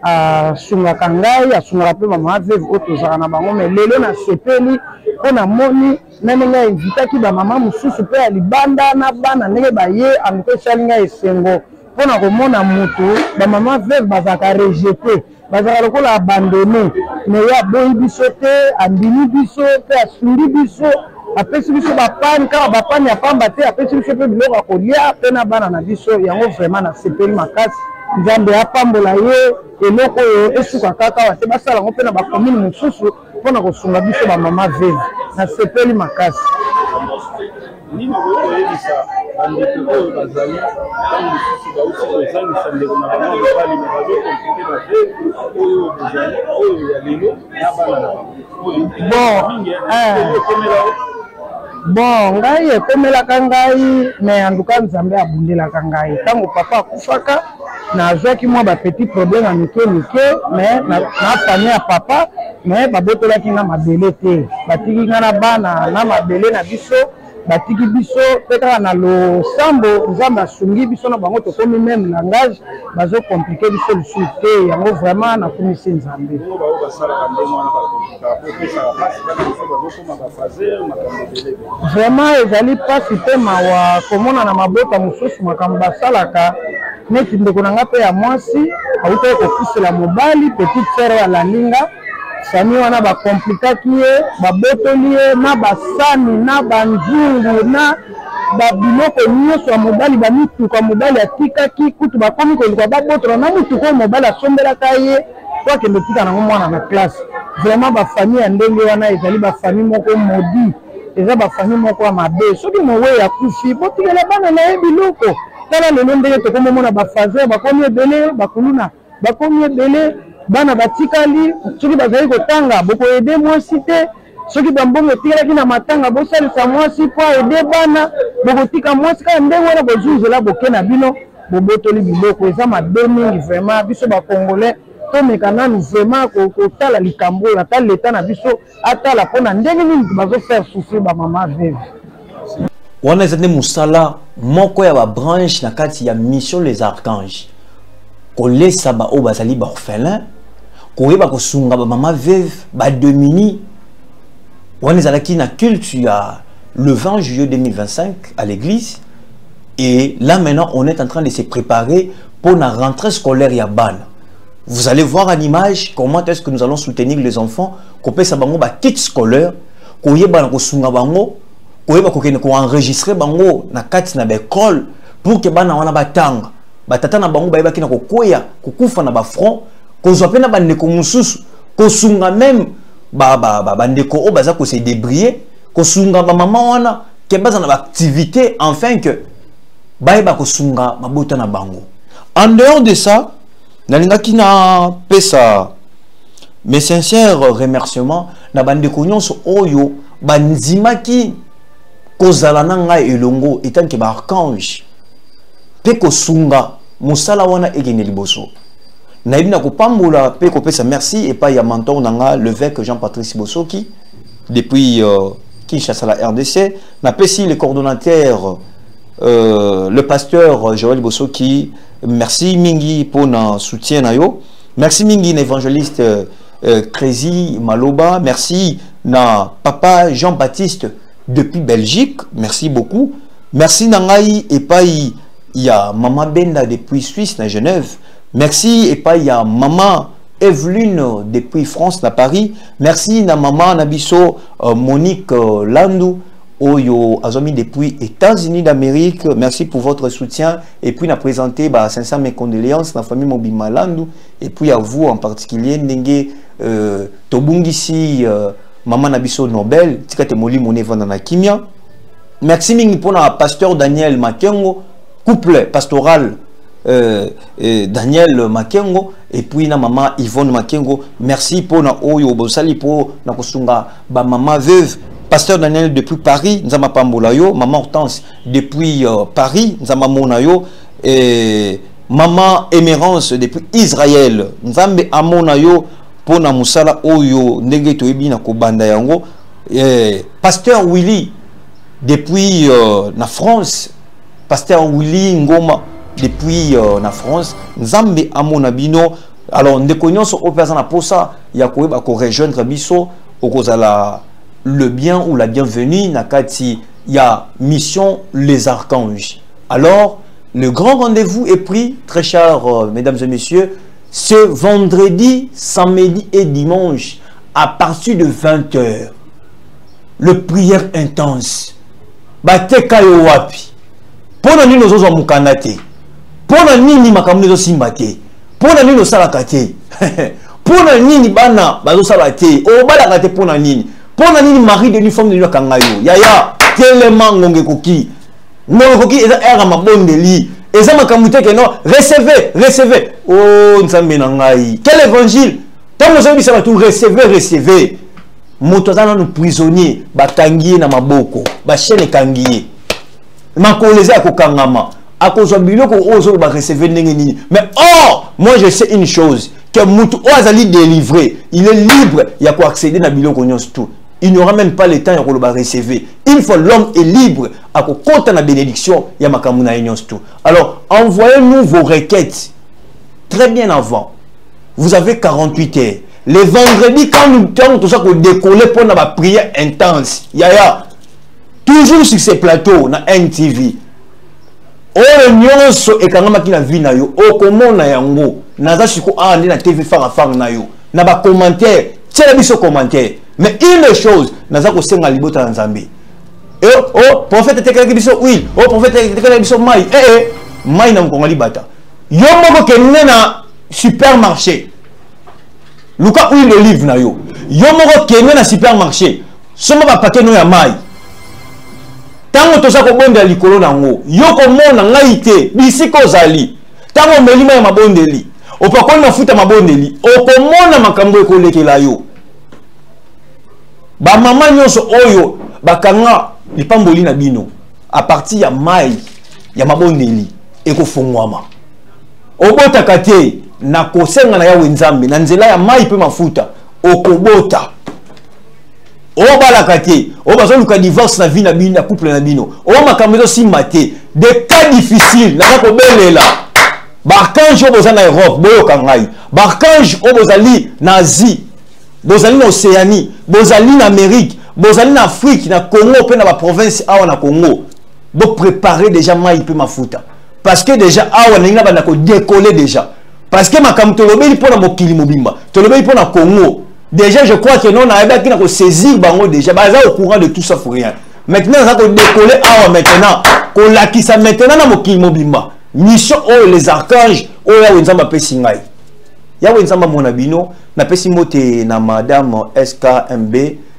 asungaka ngai asungaka mpe ba maman veuve oyo tozalaka na bango mais lelo na sepeli mpo namoni nani ngai invitaki ba maman mosusu mpe ya libanda na bana ndenge baye anduka esali ngai esengo mpona komona moto ba maman veuve bazalaka rejete bazalaka lokola abandonné mais ye aboyi biso te andimi biso mpe asundi biso apesi biso bapani kaka bapani ya pamba te apesi biso mpe biloko ya kolia mpe na bana na biso yango vraiment nasepeli makasi nzambe apambola ye eloko oyo esuka kaka awa te basala yango mpe na bakomine mosusu mpona kosunga biso bamama veuve nasepeli makasi nini okoyebisa bandeko oyo bazali ntango lisusu bauti kozangisa ndeko na bango mobali me bazokomplike baveuve oyo bozali oyo ya lelo na bana na bango mingi ekomela bon ngai ekomelaka ngai mais anduka nzambe abundelaka ngai ntango papa akufaka nazwaki mwa bapetit problème ya mike mais na famille ya papa mais babotolaki nga mabele te batiki nga na bana na mabele na biso batiki biso mpe kaka na losambo nzambe asungi biso na bango tokomi même langage bazokomplike biso lisusu te yango vraiment nakomisi nzambe vraiment ezali mpasi mpe mawa komona na mabota mosusu makambo basalaka neti ndeko na nga mpe ya mwasi awutaki kokusela mobali petite sere ya lalinga sami wana bakomplikaki ye babotoli ye na basani na banzungu na babiloko nyonso ya mobali bamituka mobali atikaki kutu bakomi koluka babotola na mutuka oyo mobali asombelaka ye po akende tika nango mwana na classe vraiment bafamille ya ndenge wana ezali bafamille moko modi eza bafamille moko ya mabe soki mowe akufi botikela bana na ye biloko tala lelo ndenge tokomomona bafazer bakomi ebele bakuluna bakomi ebele bana batikali soki bazali kotanga bokoyede mwasi te soki bambongo etikalaki na matanga bosalisa mwasi mpo aede bana bokotika mwasi kaka ndenge wana bozuzela boke na bino bobotoli biloko eza mabe mingi vraiment biso bakongolais tomeka nanu vraiment kotala likambo oyo ata leta na biso atala mpona ndenge nini bazofaire souffrir bamama veuve wana eza nde mosala moko ya babranche na kati ya mission les archanges kolesa baoyo bazali baorphelin koyeba kosunga bamama veuve bademini wana ezalaki na culte ya le 20 juillet 2025 à l'église et là maintenant on est en train de se préparer pour la rentrée scolaire ya bana. Vous allez voir en image comment est-ce que nous allons soutenir les enfants qu'on peut sabango ba kit scolaire koyeba na kosunga bango koyeba kokene ko enregistrer bango na kati na école pour que bana wana batanga batata na bango bayeba kina kokoya kokufa na ba front kozwa pe na bandeko mususu kosunga même bandeko o baza ko se débrouiller kosunga ba maman wana ke baza na activité enfin que bayeba kosunga mabota na bango. En dehors de ça nalingaki na pesa mes sincères remerciements na bandeko nyonso oyo banzimaki kozala na ngai elongo etant que ba archange pe kosunga musala wana ekene liboso na ibina kopambola pe kopesa merci et pas ya mentor nanga l'évêque Jean-Patrice Bosoki depuis Kinshasa la RDC na pesi le coordonnateur le pasteur Joël Bosoki merci mingi pour na soutien na yo merci mingi na évangéliste Crazy Maloba merci na papa Jean-Baptiste depuis Belgique merci beaucoup merci nangai et pas ya maman Benda depuis Suisse na Genève merci et pas ya maman Evelyne depuis France na Paris merci na maman Nabiso Monique Landou Oyo Azomi depuis États-Unis d'Amérique merci pour votre soutien et puis n'a présenté 500 mes condoléances na famille Mobima Landou et puis à vous en particulier Ndenge Tobungisi maman Nabiso Nobel tikate moli moné vanda na kimia merci mingi pour na pasteur Daniel Makengo couple pastoral Daniel Makengo et puis na maman Yvonne Makengo merci pour na oyo bosali pour na kosunga ba maman veuve pasteur Daniel depuis Paris nzama pambola yo maman Hortense depuis Paris nzama mona yo et maman Émérance depuis Israël nzambe amona yo pour na musala oyo ndenge toyebi na kobanda yango pasteur Willy depuis la France, pasteur Willy Ngoma, depuis la France, Nzambe amona bino. Alors, nous connaissons au personne pour ça, il y a quoi pour rejoindre biso, au cause le bien ou la bienvenue, nakati, il y a mission les archanges. Alors, le grand rendez-vous est pris, très chers mesdames et messieurs, ce vendredi, samedi et dimanche, à partir de 20h. Le prière intense. Bate kayo wapi. Pona nini ozozo mukanate. Pona nini makamune zo simbate. Pona nini osalakate. Pona nini bana bazo salate. O balakate pona nini. Pona nini mari de uniforme de kangayo. Yaya tellement ngonge koki. Ngonge koki eza era mabondeli. Eza makamute ke non recevez, recevez. Oh nzambe na ngai. Quel évangile. Tant que vous savez tout recevez, recevez. Motozana nous prisonniers, batangier na maboko, ba chaîne kangier. Makoleza akokangama, akozwa biloko ozo ba recevoir nini. Mais moi je sais une chose, que mutu ozali délivré, il est libre, il y a quoi accéder na biloko nyos tout. Il n'y aura même pas le temps ya ko ba recevoir. Une fois l'homme est libre, akokota na bénédiction, ya makamuna nyos tout. Alors, envoyez-nous vos requêtes très bien avant. Vous avez 48 heures. Les vendredis, quand nous sommes tout ça pour décoller pour la prière intense, yaya, toujours sur ces plateaux, na NTV. Oh, nyonso et quand on a vu na yo, oh comment na yango, naza siko andi na TV far na yo, na ba commentaire, tiens biso commentaire. Mais une chose, naza ko senga libota na Nzambe. Oh, prophète tekela biso oui, oh prophète tekela biso mai, mai na mkongali bata. Yo moko kenene na supermarché. Luka où le livre na yo. Yo moko kene na supermarché. Soma ba paquet no ya mai. Tango to sako bonde likolo nango. Yo ko mona ngai te bisiko zali. Tango melima ya mabondeli. Opakoni na futa mabondeli. Oko mona makambo ekolekela yo. Ba mama nyonso oyo bakanga lipamboli na bino. A partir ya mai ya mabondeli ekofungwama. Obota kate na kosenga na yawe Nzambe na nzela ya mai pe mafuta okobota obalaka te obazoluka divorce na vie na bino na couple na bino o makambo simba te des cas difficiles na ko belela barkange oboza na Europe boyoka ngai barkange obozali na Asie bozali na Océanie bozali na Amérique bozali na Afrique na Congo pe na ba province awa na Congo bo préparer déjà mai pe mafuta parce que déjà awa ninga bana ko décoller déjà. Parce que ma comme tolobeli pour la mokili mobimba, tolobeli pour la Congo. Déjà je crois que non on a qui na saisir bango déjà, baza au courant de tout ça pour rien. Maintenant ça ko décoller ah maintenant, ko la qui ça maintenant na mokili mobimba. Mission oh les archanges, oh ya wenzamba pesingai. Ya wenzamba mon abino, na pesi mote na madame SKMB.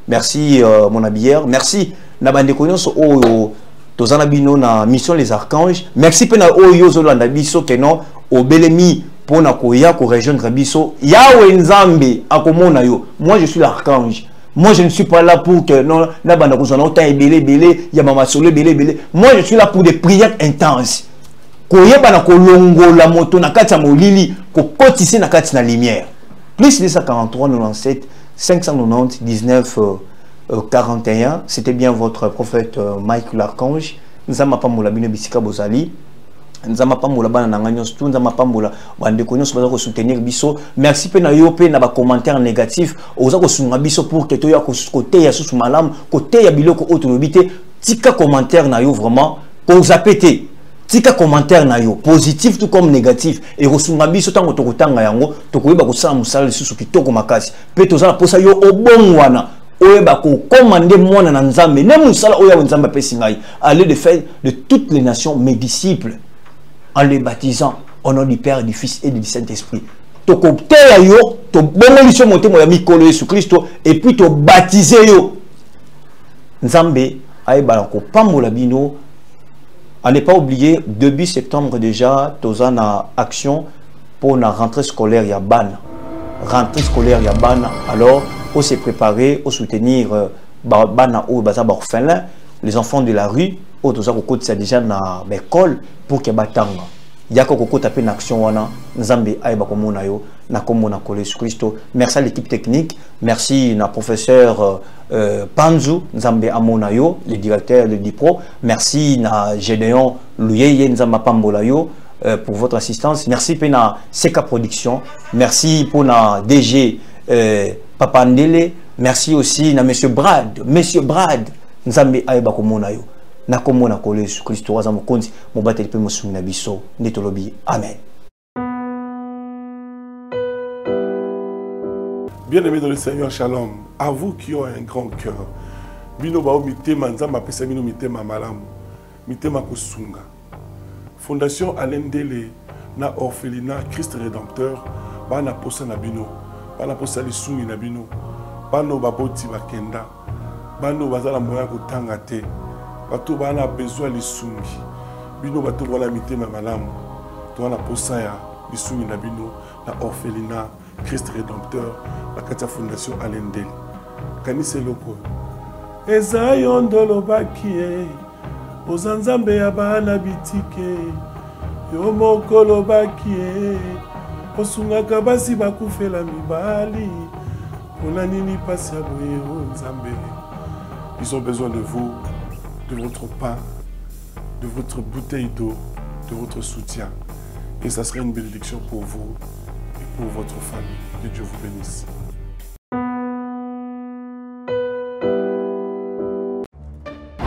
Merci mon abière, merci na bande connaissance oh tozana bino na mission les archanges. Merci pe na oh yo zolanda biso que non au belemi pour na koya ko rejoindre biso yawe Nzambe akomona yo. Moi je suis l'archange. Moi je ne suis pas là pour que non na banda ko zona autant belé ya mama solo belé. Moi je suis là pour des prières intenses. Koyeba na kolongola moto na kati ya molili ko kotisi na kati na lumière. Plus 243 97 590 19 41. C'était bien votre prophète Mike l'archange. Nzamba pa molabino bisika bozali. Nzama pambola bana na nganyos tout nzama pambola bande konyos baza ko soutenir biso. Merci pe na yo pe na ba commentaire négatif oza ko sunga biso pour que to ya ko côté ya susu malam côté ya biloko autorité tika commentaire na yo vraiment ko zapete tika commentaire na yo positif tout comme négatif et ko sunga biso tango to kotanga yango to ko yeba ko sala musala susu kitoko makasi pe to za posa yo obongwana oyeba ko commander mwana na Nzambe ne musala oya Nzambe pesingai aller de faire de toutes les nations mes disciples en les baptisant au nom du Père, du Fils et du Saint-Esprit. To kopte yo, to bongoli so motemo ya mikolo Yesu Kristo et puis to baptiser yo. Nzambe ayeba ko pambola bino. À ne pas oublier début septembre déjà toza na action pour la rentrée scolaire ya bana. Rentrée scolaire ya bana. Alors, on s'est préparé, on soutenir bana ou baza orphelin, les enfants de la rue. Otoza kokoti ça déjà na l'école pour que batanga yako kokota pe na action wana Nzambe ayeba komona yo na komona ko Yesu Kristo. Merci à l'équipe technique, merci na professeur Panzu Nzambe Amonayo, le directeur de Dipro. Merci na Gédéon Louyeye Nzamba Pambolayo pour votre assistance. Merci pour na Seka Production. Merci pour na DG Papa Ndele. Merci aussi na Monsieur Brad. Monsieur Brad Nzambe Aeba Komonayo. Na komona kole Yesu Kristo waza mokonzi mobateli pe mosumi na biso ndetolobi amen. Bien-aimés dans le Seigneur, shalom. À vous qui ont un grand cœur. Bino bao mitema nzamba pesa bino mitema malamu. Mitema kosunga. Fondation Alain Dele na orphelinat Christ Rédempteur bana posa na bino. Bana posa lisungi na bino. Bano baboti bakenda. Bano bazala moya kotanga te. Bato bana besoin lisungi. Bino bato wala mitema malamu. To wana posa ya lisungi na bino na orphelinat Christ Rédempteur, la Katia Fondation Alain Dele. Kanise loko. Eza yondolo bakie, ozanzambe ya bana bitike, yo mokolo bakie, osungaka basi bakufela mibali, pona nini pasi ya boye o nzambe. Ils ont besoin de vous, de votre pain, de votre bouteille d'eau, de votre soutien. Et ça serait une bénédiction pour vous. Pour votre famille. Que Dieu vous bénisse.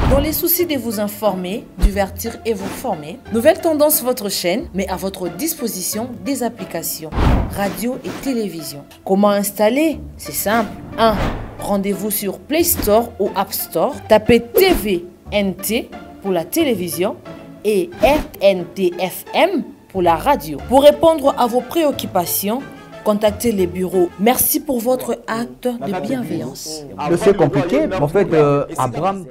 Dans les soucis de vous informer, divertir et vous former, Nouvelle Tendance, votre chaîne, met à votre disposition des applications, radio et télévision. Comment installer? C'est simple. 1. Rendez-vous sur Play Store ou App Store. Tapez TVNT pour la télévision et RNTFM pour la radio. Pour répondre à vos préoccupations, contactez les bureaux. Merci pour votre acte de bienveillance. C'est compliqué, en fait, Abraham...